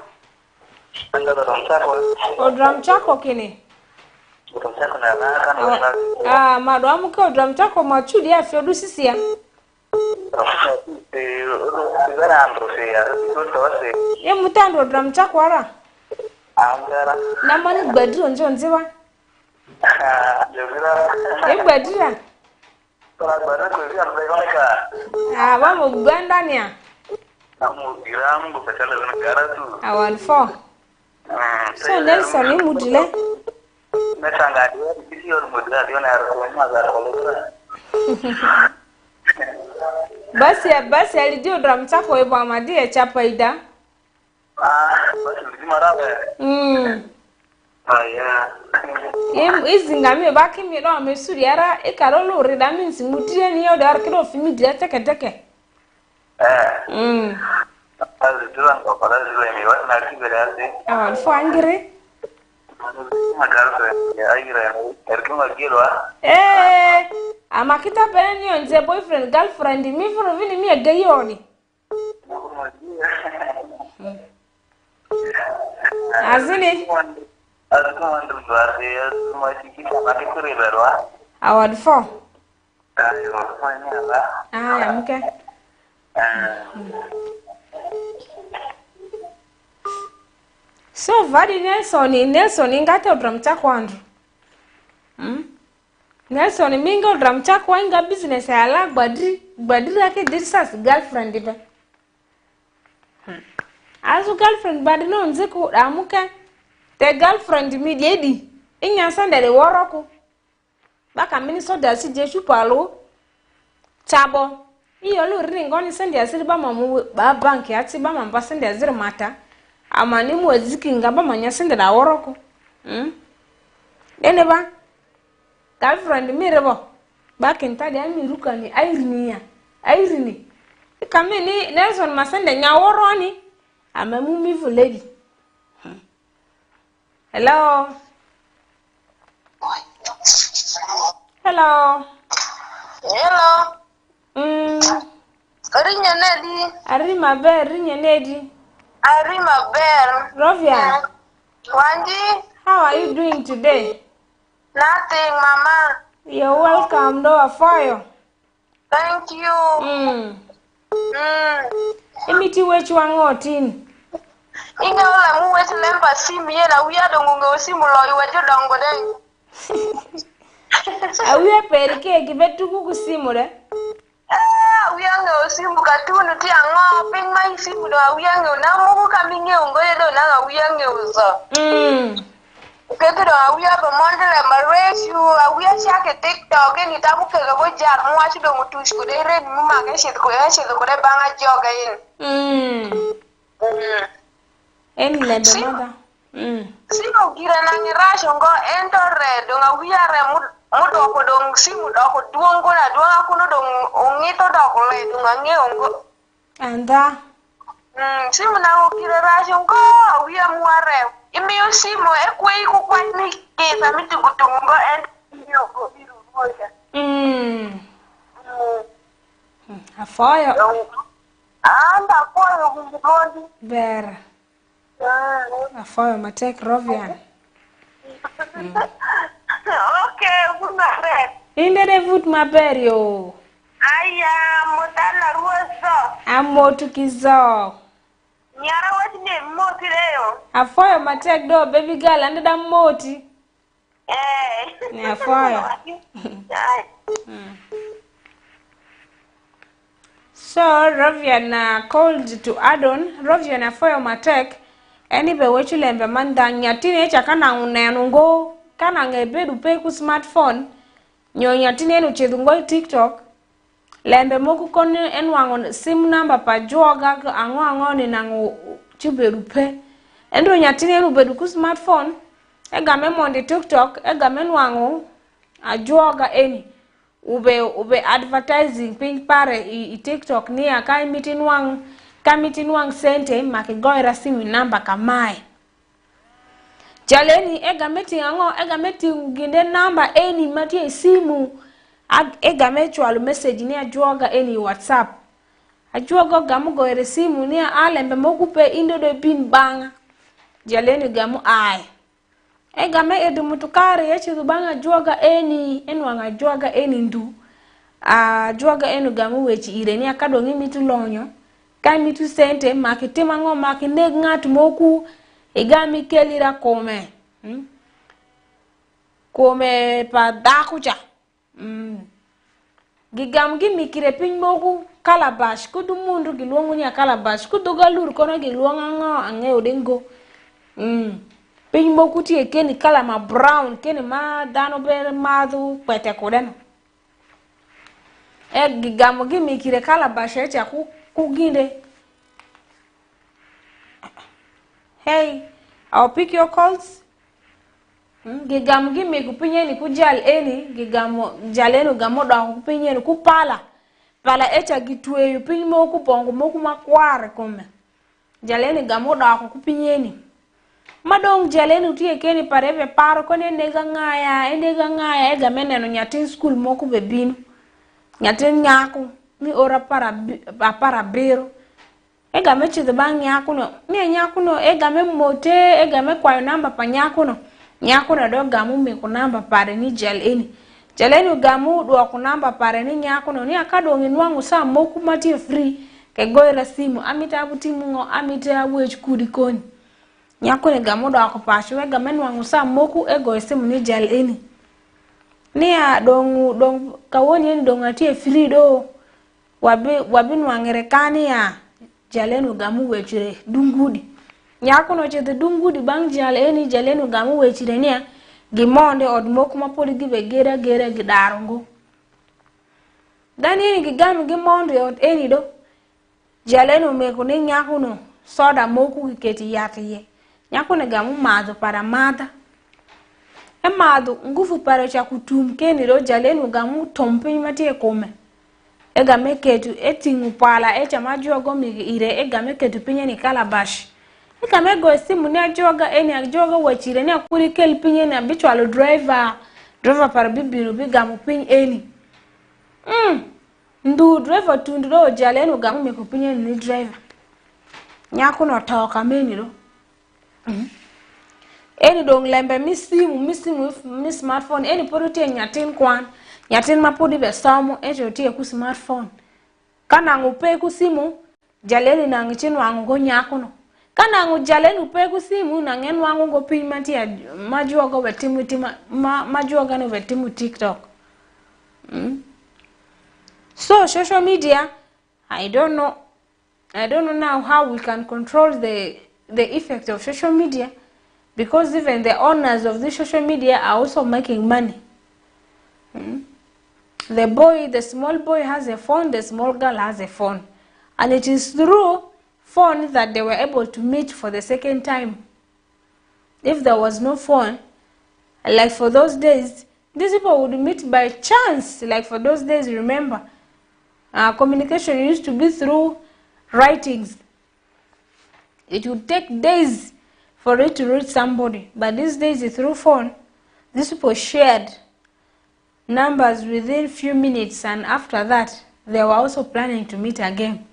Odram chako kini? Madu amuke odram chako machudi ya fiodu sisi ya? Ye mutando odram chako ara? Namani gbadiro njo nziwa? Ye gbadira? Wamu gbanda niya? Awan fo. So Nelson ni mudile? Basi alidio drum chako ebo amadi chapa ida. Izi ngami baki mi no mesuri ara e karolo rida min simutire ni yodo arkiro fimi dire teke. Fo angire. Amakita peni onze boyfriend girlfriend mi furo vini mi egeyoni. Azini award for okay. So vadi Nelson ingate odram chako andu. Nelson mingo odram chako inga business ala gbadri ake disas girlfriend ibe. Azu girlfriend badi no nziku amuke. The girlfriend mi dedi inya sanda de woroku. Baka Minnesota si Jesu palo. Chabo. Iyo lu ringo ni sanda asili ba mamu ba banki ati ba mamba sanda azir mata. Amani mweziki ngaba manya sanda da woroku. Dene ba girlfriend mi rebo. Baki ntadi ami ruka ni Irene. Kame ni Nelson masanda nya woroni. Amamu mi lady. Hello. Hello. Arima Bear. Rovian. Wanji. How are you doing today? Nothing, Mama. You're welcome, Noah Fire. Thank you. Imiti wechu wangotin. Inga ola mu wetu lemba simu ye na uya dongo simu lo wetu dongo den. Awia perike gibetu kuku simu de. Uya ngo simu katunu ti ango ping mai simu do uya ngo na mu kaminge ngo ye do na uya ngo so. Ketu do uya ba mondele mareshu uya shake TikTok ni tabu ke go jar mu achi do mutush ko de red mu ma ke shet ko de banga joga yin. Eni lebe mother. Sino gira na ngerasho ngo ento red nga wiare mudo ko dong simu do ko duongo na duonga kuno dong ongito do ko le dunga ngeongo And that. Simu na ukira rasho ngo awia mware. Imiyo simu ekwe iko kwani kesa miti kutungo yo go biru moja. Afoyo. Anda afoyo kumbukondi. Vera. Afoyo matek Rovian. Okay, good. Inde de vut maber yo. Aya, mutala ruoso. Amotu kizo. Nyara wati ne moti leo. Afoyo matek do baby girl ande da moti. Ni afoyo. So Rovian called to add-on. Rovian afoyo matek. Anyway, what you learn, Manda, Yatine, Chakana, Nanungo, Kananga, bedu pay ku smartphone, Yatine, Chedungo TikTok, Lembe Moku Con and one sim number pa Joga, Angon in Ango Chuberupe, and when Yatine bedu smartphone, a gamen on the TikTok, a gamen wango, a Joga any, ube advertising pink pare, TikTok near Kai meeting one. Kamitin wang sente makigoira simu namba kamai. Jaleni egameti ango egameti nginde namba eni mati simu egameti walu message ni ajuoga eni WhatsApp. Ajuoga gamu goire simu ni alembe mokupe indo de bin banga. Jaleni gamu ai. Egame edu mutukare yechi banga ajuoga eni enwanga ajuoga eni ndu. Ajuoga enu gamu wechi ireni akadongi mitu lonyo. Kami tu sente makitema ngo makineg ngatu moku igami kelira kome kome pa dakuja gigam gimi kire pin moku calabash kudu mundu gilongu nya calabash kudu galur kono gilonga ngo ange odengo pin moku tie keni kala ma brown keni ma dano ber madu pete kodeno gigam gimi kire calabash echa Kuginde. Hey, I'll pick your calls. Gigam gimme kupinyeni kujal eni gigamo jaleno gamoda kupinyeni kupala pala echa gitwe yupinyi moku pongo moku makware kome jaleni gamoda kupinyeni madong jaleni utie keni pareve paro kone nega ngaya ega meneno nyatin school moku bebinu nyatin nyaku mi ora para biro ega mechi the bang nyakuno mi nyakuno ega memote ega me kwayo namba pa nyakuno do gamu me ku namba pare ni jaleni gamu do ku namba pare ni nyakuno ni akado nginwangu sa moku mati free ke goira simu amita abutimu ngo amita wech kudi koni nyakune gamu do ku pasho ega menwangu sa moku ego simu ni jaleni ni a dong kawoni ni dong ati free do wabi nwangere kani ya jalenu gamu wechire dungudi nyakuno chete dungudi bang jalenu gamu wechire niya gimonde odmoku mapoli gibe gera gidarongo dani ni gigamu gimonde od eni do jalenu mekune nyakuno soda moku giketi yatiye nyakuno gamu madu para mada madu ngufu para chakutum keni do jalenu gamu tompi matie kome ega meketu etingu pala echa majogo migi ire ega meketu pinye ni calabash ega mego simu ni ajoga eni ajoga wachire ni akuri kel pinye ni habitual driver para bibiru bigamu pinye eni ndu driver tundu do jalenu gamu meku pinye ni driver nyaku no toka meni do eni dong lembe mi smartphone eni porute nyatin kwan nyatin mapudi be somo ejo tie ku smartphone kana ngupe ku simu jaleni na ngichin wangu go nyakuno kana ngu jaleni upe ku simu na ngen wangu go pin matia majuoga wetimu majuoga no wetimu TikTok so social media I don't know now how we can control the effect of social media because even the owners of the social media are also making money. The small boy has a phone, the small girl has a phone. And it is through phone that they were able to meet for the second time. If there was no phone, like for those days, these people would meet by chance. Like for those days, remember, communication used to be through writings. It would take days for it to reach somebody, but these days through phone, these people shared numbers within few minutes, and after that they were also planning to meet again,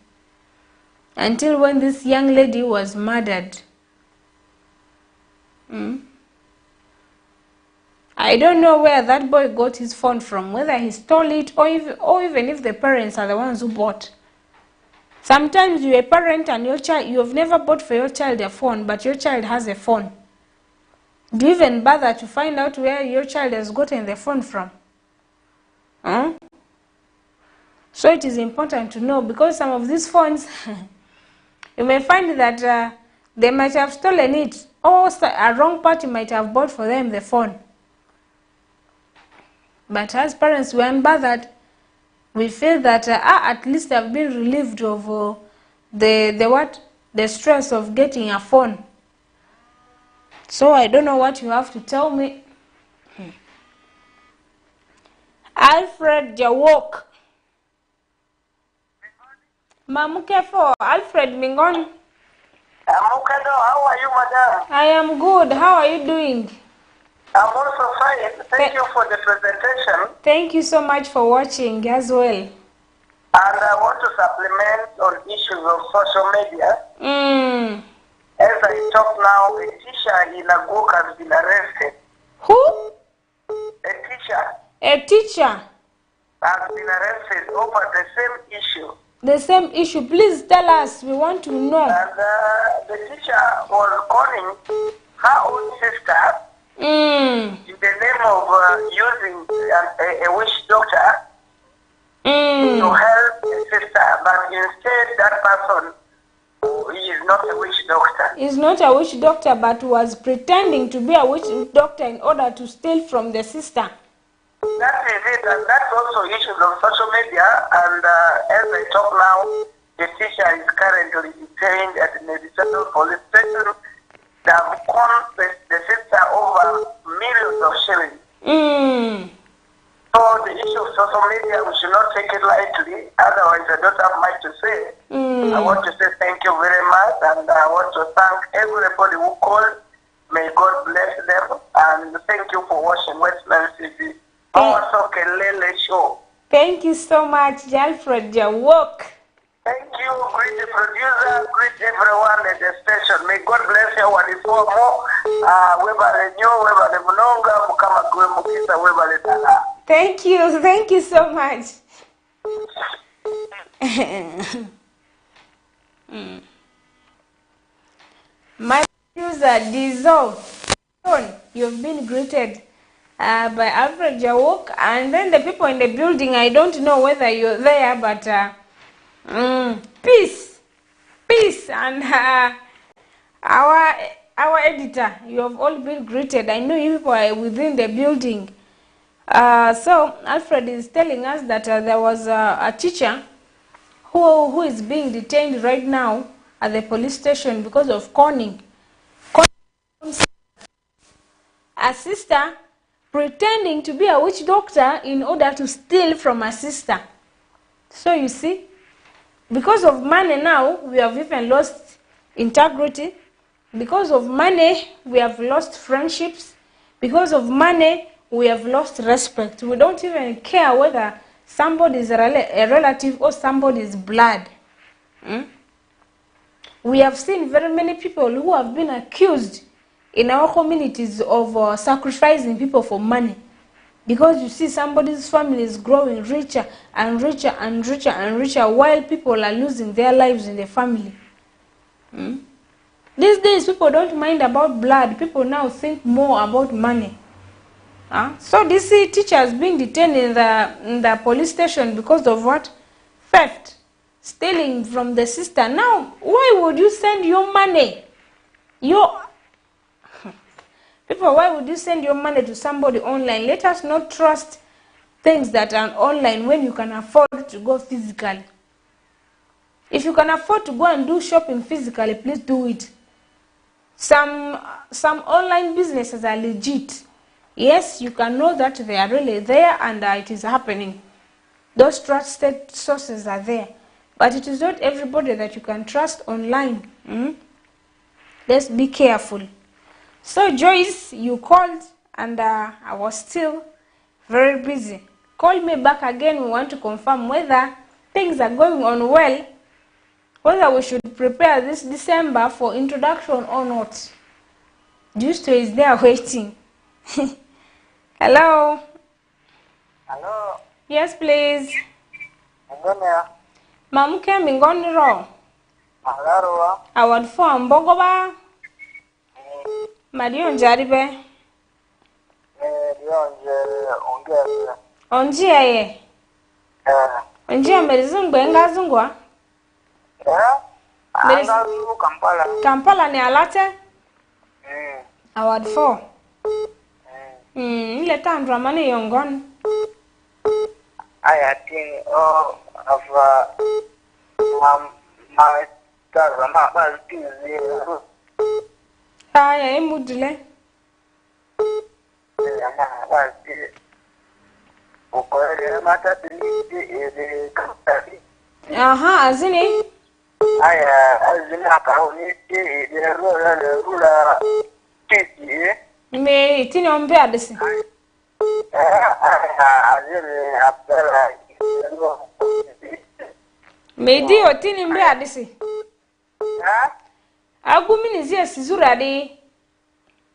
until when this young lady was murdered. I don't know where that boy got his phone from, whether he stole it or even if the parents are the ones who bought. Sometimes you're a parent and your child, you have never bought for your child a phone, but your child has a phone. Do you even bother to find out where your child has gotten the phone from? So it is important to know, because some of these phones, you may find that they might have stolen it, or a wrong party might have bought for them the phone. But as parents, we are unbothered. We feel that at least I've been relieved of the stress of getting a phone. So I don't know what you have to tell me. Alfred Jawok. Mamukefo, Alfred Mingon. Mukado, how are you, madam? I am good. How are you doing? I'm also fine. Thank you for the presentation. Thank you so much for watching as well. And I want to supplement on issues of social media. As I talk now, a teacher in Agok has been arrested. Who? A teacher. A teacher has been arrested over the same issue. The same issue. Please tell us. We want to know. And the teacher was calling her own sister in the name of using a witch doctor to help the sister, but instead that person is not a witch doctor. Is not a witch doctor, but was pretending to be a witch doctor in order to steal from the sister. That is it, and that's also issues of social media. And as I talk now, the teacher is currently detained at the Medicine Police Station. They have conned the sister over millions of shillings. So the issue of social media, we should not take it lightly. Otherwise, I don't have much to say. I want to say thank you very much, and I want to thank everybody who called. May God bless them, and thank you for watching Westland TV. Also, KELELE show. Thank you so much, Alfred Jawok. Thank you, greet the producer, greet everyone at the station. May God bless you. What is for more? Thank you so much. My user dissolve. You've been greeted by Alfred Jawok, and then the people in the building. I don't know whether you're there, but peace, and our editor. You have all been greeted. I know you people are within the building. So Alfred is telling us that there was a teacher who is being detained right now at the police station because of conning a sister, pretending to be a witch doctor in order to steal from a sister. So you see, because of money now, we have even lost integrity. Because of money, we have lost friendships. Because of money, we have lost respect. We don't even care whether somebody is a relative or somebody's blood. We have seen very many people who have been accused in our communities of sacrificing people for money. Because you see somebody's family is growing richer and richer and richer and richer while people are losing their lives in the family. These days people don't mind about blood. People now think more about money. So this teacher is being detained in the police station because of what? Theft. Stealing from the sister. Now, why would you send your money? People, why would you send your money to somebody online? Let us not trust things that are online when you can afford to go physically. If you can afford to go and do shopping physically, please do it. Some online businesses are legit. Yes, you can know that they are really there and it is happening. Those trusted sources are there. But it is not everybody that you can trust online. Let's be careful. So Joyce, you called and I was still very busy. Call me back again. We want to confirm whether things are going on well, whether we should prepare this December for introduction or not. Justo is there waiting. Hello. Hello. Yes, please. Ngone. Mamuke mingoni ro. Malarowa. Award for Mbogoba. Marion Jaribe. Dionje ongeze. Onjia ye. Onjia merizungwe ngazungwa. Angazu Kampala. Kampala ni alate. Award 4. Ile tandra mani yongon. I think of my Tazama Baltizi. Aya emudule. Aha, azini. Aya, azina kauni the ruler titi. Me tini ombe adisi. Me di otini mbe adisi. Agumi nizie sizura di.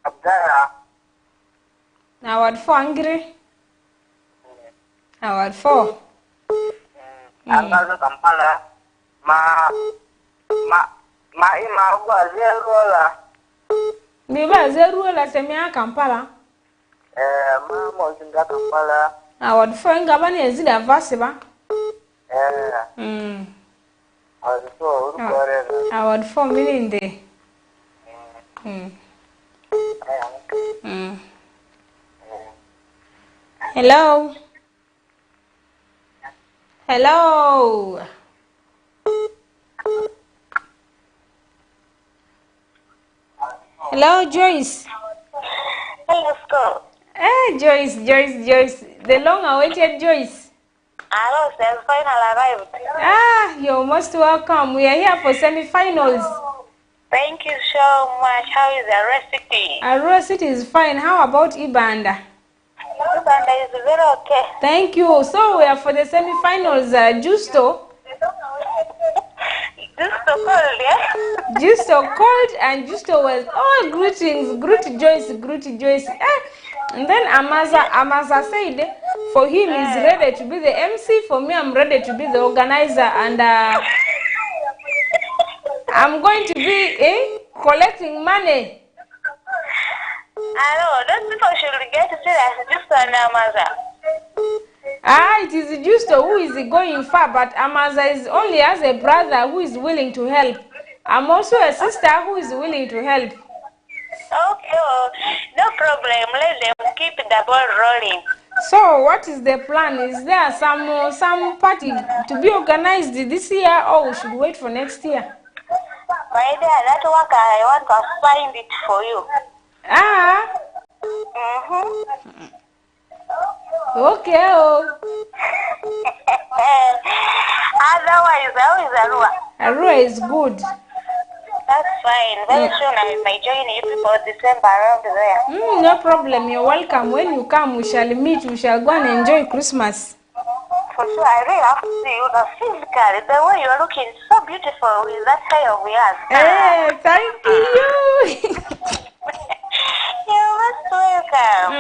Abdara. Award 4 angry. Award 4. Angazo Kampala. Ma ima kwa zero la. Biba zeru la semia Kampala. Ma mozinga Kampala. Award 4 ngabani ezida vasi ba. Award 4 milinde. Hello. Hello. Hello, Joyce. Hello, school. Joyce. The long-awaited Joyce. Hello, sir. Final arrived. You're most welcome. We are here for semi-finals. Thank you so much. How is Arroyo City? Arroyo City is fine. How about Ibanda? Ibanda is very okay. Thank you. So we are for the semi-finals. Justo. Justo called, yeah? Justo called and Justo was, greetings. Greet Joyce. And then Amaza said, for him he's ready to be the MC. For me, I'm ready to be the organizer. And I'm going to be collecting money. I know, those people should get to see that Justo and Amaza. It is Justo who is going far, but Amaza is only as a brother who is willing to help. I'm also a sister who is willing to help. Okay, no problem. Let them keep the ball rolling. So, what is the plan? Is there some party to be organized this year, or we should wait for next year? My dear, that work I want to find it for you. Okay. Otherwise, how is Arua? Arua is good. That's fine. Very soon I might join you people December around there. No problem. You're welcome. When you come, we shall meet. We shall go and enjoy Christmas. For sure, I really have to see you physically. The way you're looking so beautiful with that hair of yours. Thank you. You're most welcome.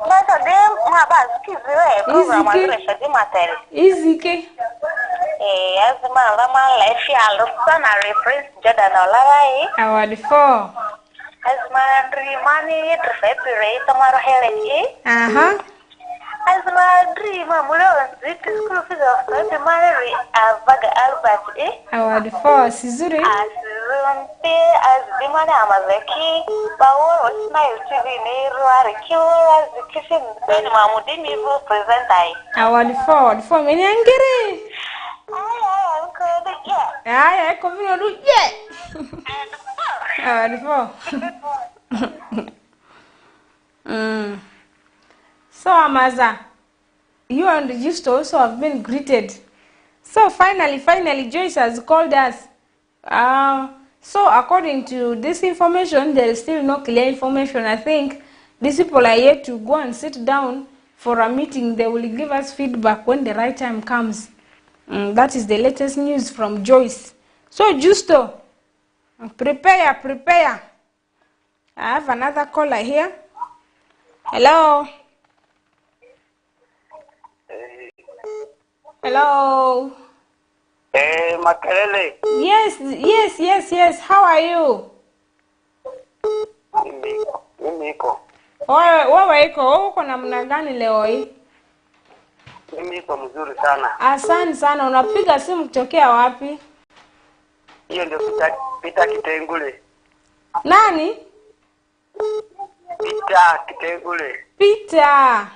But Easy. As my life, I look son Prince Jordan Olay. Award 4. As my dream money to February tomorrow here. As my dream, I'm going to school fees of February. I've got Albert. Award 4. Sizuri. As the man Amazaki, Power was smile to the neighbor, as the kissing Ben Mamudin, you will present. Award 4. For me, Angry. I am good, yeah. I come here, yeah. Award 4. So, Amaza, you and the Justo also have been greeted. So finally, Joyce has called us. So according to this information, there is still no clear information. I think these people are yet to go and sit down for a meeting. They will give us feedback when the right time comes. That is the latest news from Joyce. So Justo, prepare. I have another caller here. Hello. Hello. Makelele. Yes. How are you? Mimi iko. Wewe iko uko namna gani leo hii? Mimi iko mzuri sana. Asante sana. Unapiga simu kutokea wapi? Hiyo ndio Pita Kitengule. Nani? Pita Kitengule. Pita.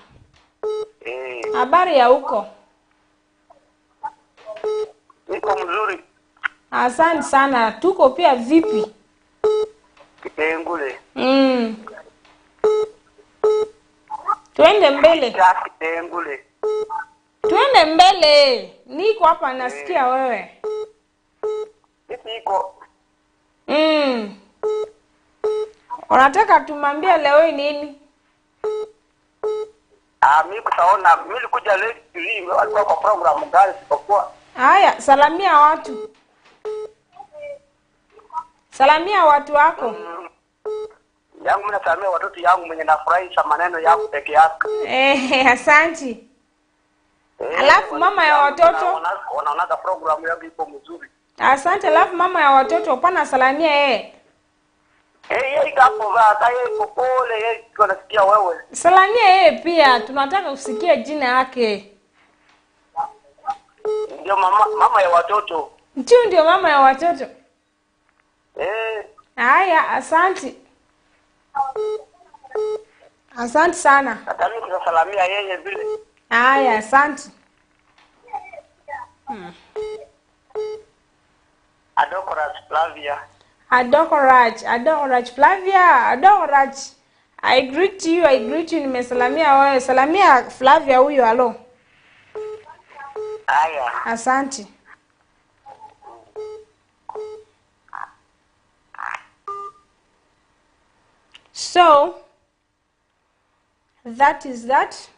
Habari ya huko? Niko mzuri. Asante sana. Tuko pia vipi? Kitengule. Twende mbele. Kitengule. Twende mbele. Niko hapa nasikia wewe. Niko. Unataka tumambie leo nini? Mimi kutaona mimi nilikuja leo hii walikuwa kwa program gani sipokuwa. Haya, salamia watu. Salamia watu wako. Yangu mimi nasalimia watoto yangu mwenye nafurahisha maneno yako peke yako. Asante. Alafu mama ya watoto wanaona program yako ipo mzuri. Asante. Alafu mama ya watoto upana salamia yeye. Yeye hapo hata yeye pole yeye tunasikia wewe. Salamia yeye pia. Tunataka usikie jina lake. Ndio mama ya watoto. Ndio mama ya watoto. Haya, asante. Asante sana. Hata mimi tunasalamia yeye vile. Haya, asante. Adoraj Flavia. I greet you. Nimesalamia wewe. Salamia Flavia huyo alo. Haya. Asante. So that is that.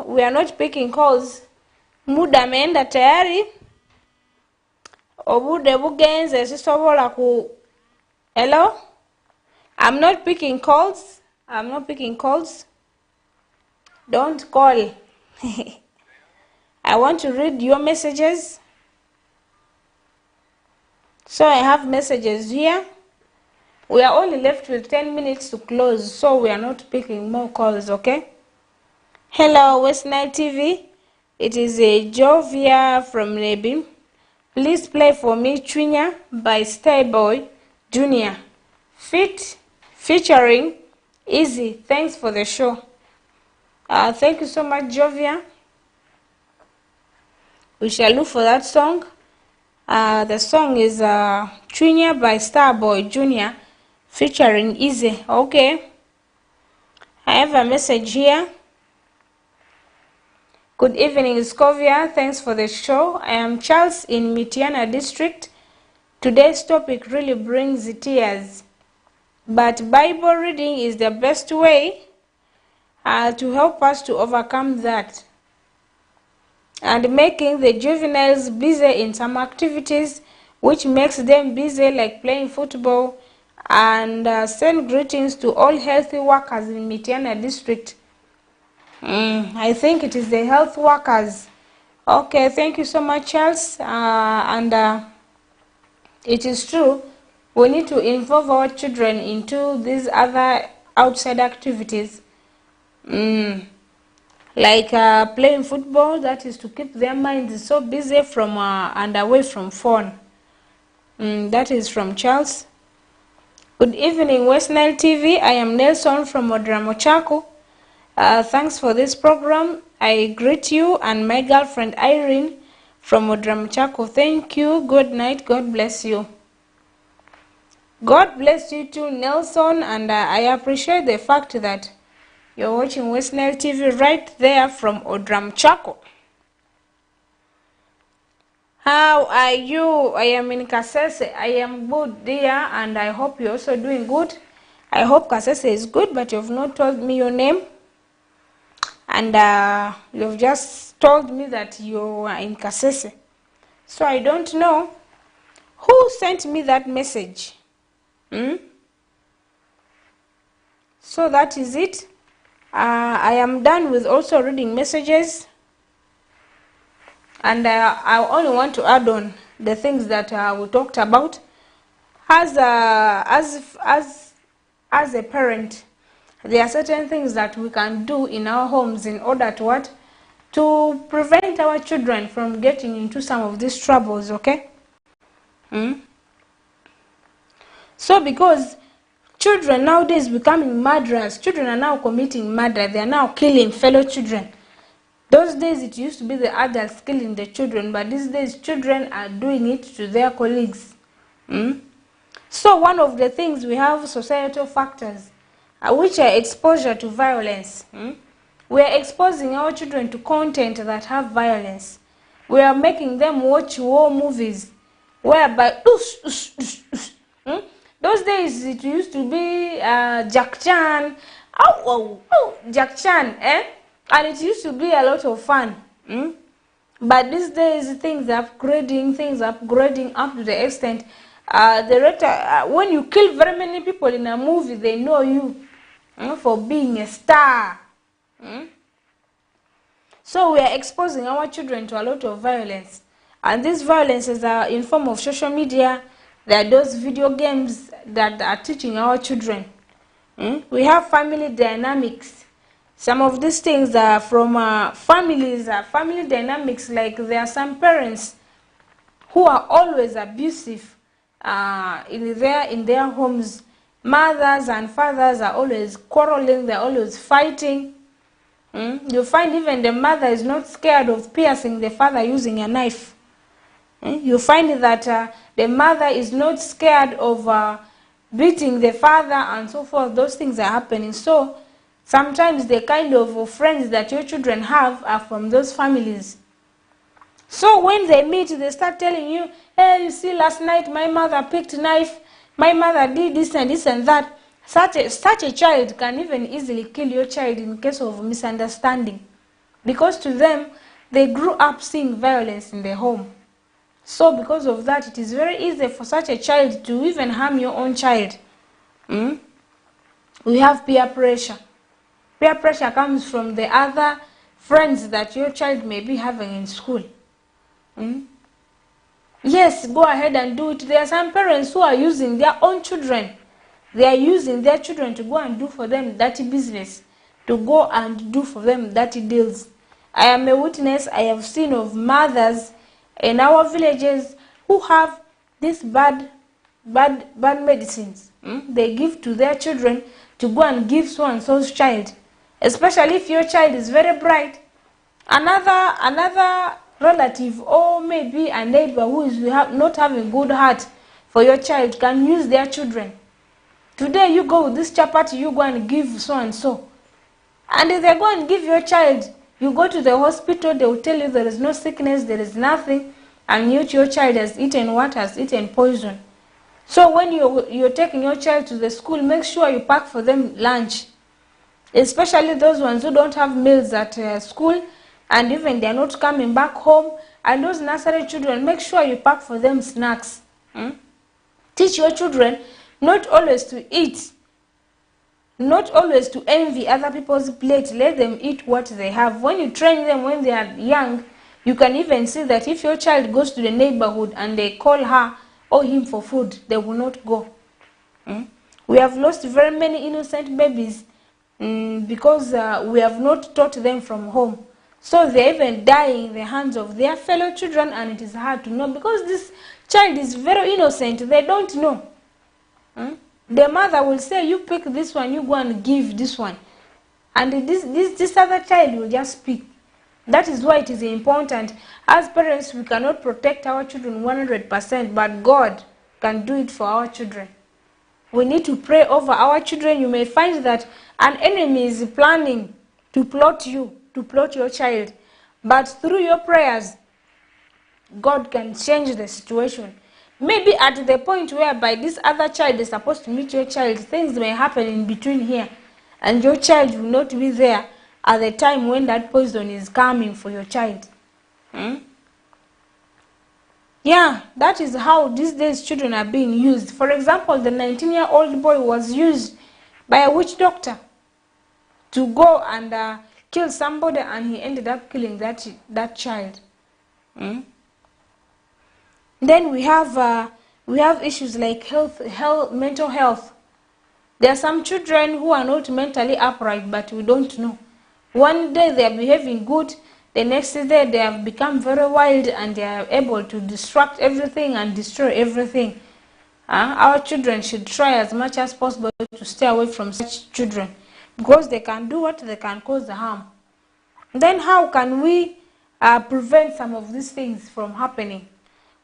We are not picking calls. Muda ameenda tayari. Obude bugenze sisobola ku. Hello? I'm not picking calls. Don't call. I want to read your messages. So I have messages here. We are only left with 10 minutes to close, so we are not picking more calls, okay? Hello, West Nile TV. It is a Jovia from Nebim. Please play for me Twinya by Starboy Jr. Featuring Easy. Thanks for the show. Thank you so much, Jovia. We shall look for that song. The song is Twinya by Starboy Jr. featuring Easy. Okay. I have a message here. Good evening, Scovia. Thanks for the show. I am Charles in Mitiana district. Today's topic really brings tears. But Bible reading is the best way to help us to overcome that. And making the juveniles busy in some activities which makes them busy, like playing football. And send greetings to all healthy workers in Mitiana district. I think it is the health workers. Okay, thank you so much, Charles. It is true, we need to involve our children into these other outside activities. Like playing football, that is to keep their minds so busy from and away from phone. That is from Charles. Good evening, West Nile TV. I am Nelson from Odramochako. Thanks for this program. I greet you and my girlfriend Irene from Odramochako. Thank you. Good night. God bless you. God bless you too, Nelson. And I appreciate the fact that you're watching West Nile TV right there from Odramochako. How are you? I am in Kasese. I am good, dear, and I hope you're also doing good. I hope Kasese is good, but you've not told me your name. And you've just told me that you are in Kasese. So I don't know who sent me that message. So that is it. I am done with also reading messages. And I only want to add on the things that we talked about. As a parent, there are certain things that we can do in our homes in order to what? To prevent our children from getting into some of these troubles, okay? So because children nowadays becoming murderers, children are now committing murder, they are now killing fellow children. Those days it used to be the adults killing the children, but these days children are doing it to their colleagues. So one of the things we have societal factors, which are exposure to violence. We are exposing our children to content that have violence. We are making them watch war movies, whereby those days it used to be Jack Chan, Jack Chan, and it used to be a lot of fun. But these days things are upgrading up to the extent when you kill very many people in a movie, they know you for being a star. So we are exposing our children to a lot of violence, and these violences are in form of social media. There are those video games that are teaching our children. We have family dynamics. Some of these things are from family dynamics. Like there are some parents who are always abusive in their homes. Mothers and fathers are always quarreling. They're always fighting. You find even the mother is not scared of piercing the father using a knife. You find that the mother is not scared of beating the father and so forth. Those things are happening. So sometimes the kind of friends that your children have are from those families. So when they meet, they start telling you, hey, you see, last night my mother picked a knife, my mother did this and that. Such a child can even easily kill your child in case of misunderstanding. Because to them, they grew up seeing violence in their home. So because of that, it is very easy for such a child to even harm your own child. We have peer pressure. Peer pressure comes from the other friends that your child may be having in school. Yes, go ahead and do it. There are some parents who are using their own children. They are using their children to go and do for them dirty business, to go and do for them dirty deals. I am a witness. I have seen of mothers in our villages who have these bad medicines. They give to their children to go and give so and so's child. Especially if your child is very bright. Another relative or maybe a neighbor who is not having good heart for your child can use their children. Today you go with this chapati, you go and give so and so. And if they go and give your child, you go to the hospital, they will tell you there is no sickness, there is nothing, and yet your child has eaten what? Has eaten poison. So when you're taking your child to the school, make sure you pack for them lunch. Especially those ones who don't have meals at school, and even they are not coming back home. And those nursery children, make sure you pack for them snacks. Teach your children not always to eat, not always to envy other people's plate. Let them eat what they have. When you train them when they are young, you can even see that if your child goes to the neighborhood and they call her or him for food, they will not go. We have lost very many innocent babies because we have not taught them from home. So they're even dying in the hands of their fellow children, and it is hard to know because this child is very innocent. They don't know. The mother will say, you pick this one, you go and give this one. And this other child will just pick. That is why it is important. As parents, we cannot protect our children 100%, but God can do it for our children. We need to pray over our children. You may find that an enemy is planning to plot you, to plot your child. But through your prayers, God can change the situation. Maybe at the point whereby this other child is supposed to meet your child, things may happen in between here, and your child will not be there at the time when that poison is coming for your child. Yeah, that is how these days children are being used. For example, the 19-year-old boy was used by a witch doctor to go and kill somebody, and he ended up killing that child. Then we have issues like mental health. There are some children who are not mentally upright, but we don't know. One day they are behaving good, the next day they have become very wild and they are able to distract everything and destroy everything. Our children should try as much as possible to stay away from such children, because they can do what they can cause the harm. Then how can we prevent some of these things from happening?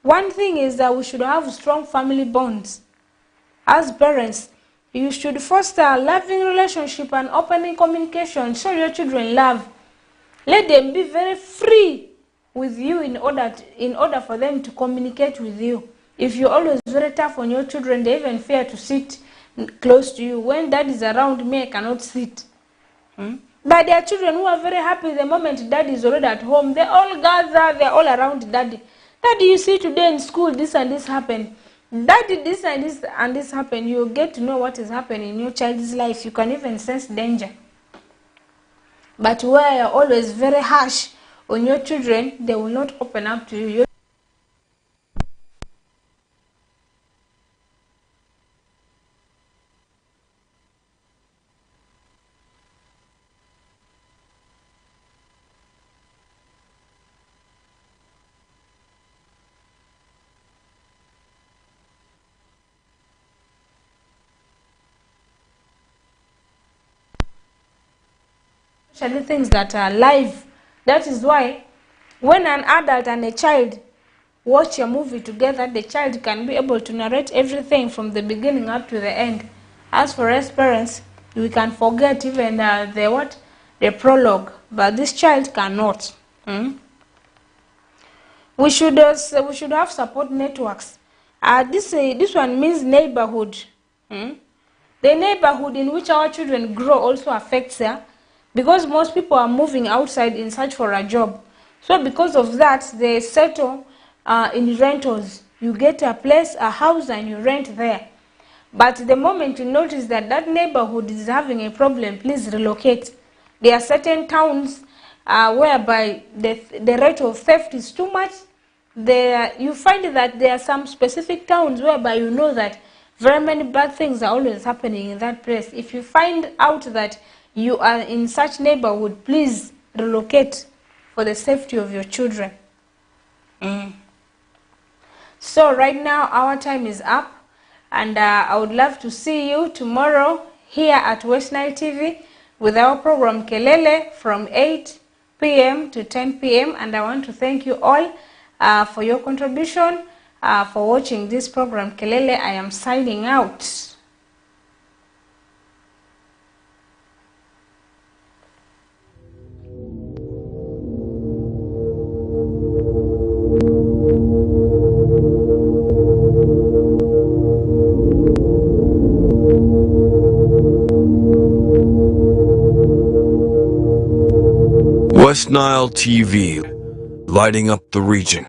One thing is that we should have strong family bonds. As parents, you should foster a loving relationship and opening communication. Show your children love. Let them be very free with you in order for them to communicate with you. If you're always very tough on your children, they even fear to sit close to you. When dad is around, me, I cannot sit. But there are children who are very happy the moment dad is already at home. They all gather, they're all around daddy. Daddy, you see today in school this and this happened. Daddy, this and this happened. You get to know what is happening in your child's life. You can even sense danger. But where you're always very harsh on your children, they will not open up to you. Especially things that are live. That is why when an adult and a child watch a movie together, the child can be able to narrate everything from the beginning up to the end. As for us parents, we can forget even the prologue, but this child cannot. We should have support networks. This one means neighborhood. The neighborhood in which our children grow also affects her, because most people are moving outside in search for a job. So because of that, they settle in rentals. You get a place, a house, and you rent there. But the moment you notice that that neighborhood is having a problem, please relocate. There are certain towns whereby the rate of theft is too much. You find that there are some specific towns whereby you know that very many bad things are always happening in that place. If you find out that you are in such neighborhood, please relocate for the safety of your children. So right now our time is up, and I would love to see you tomorrow here at West Nile TV with our program Kelele from 8 p.m. to 10 p.m. and I want to thank you all for your contribution, for watching this program Kelele. I am signing out. West Nile TV, lighting up the region.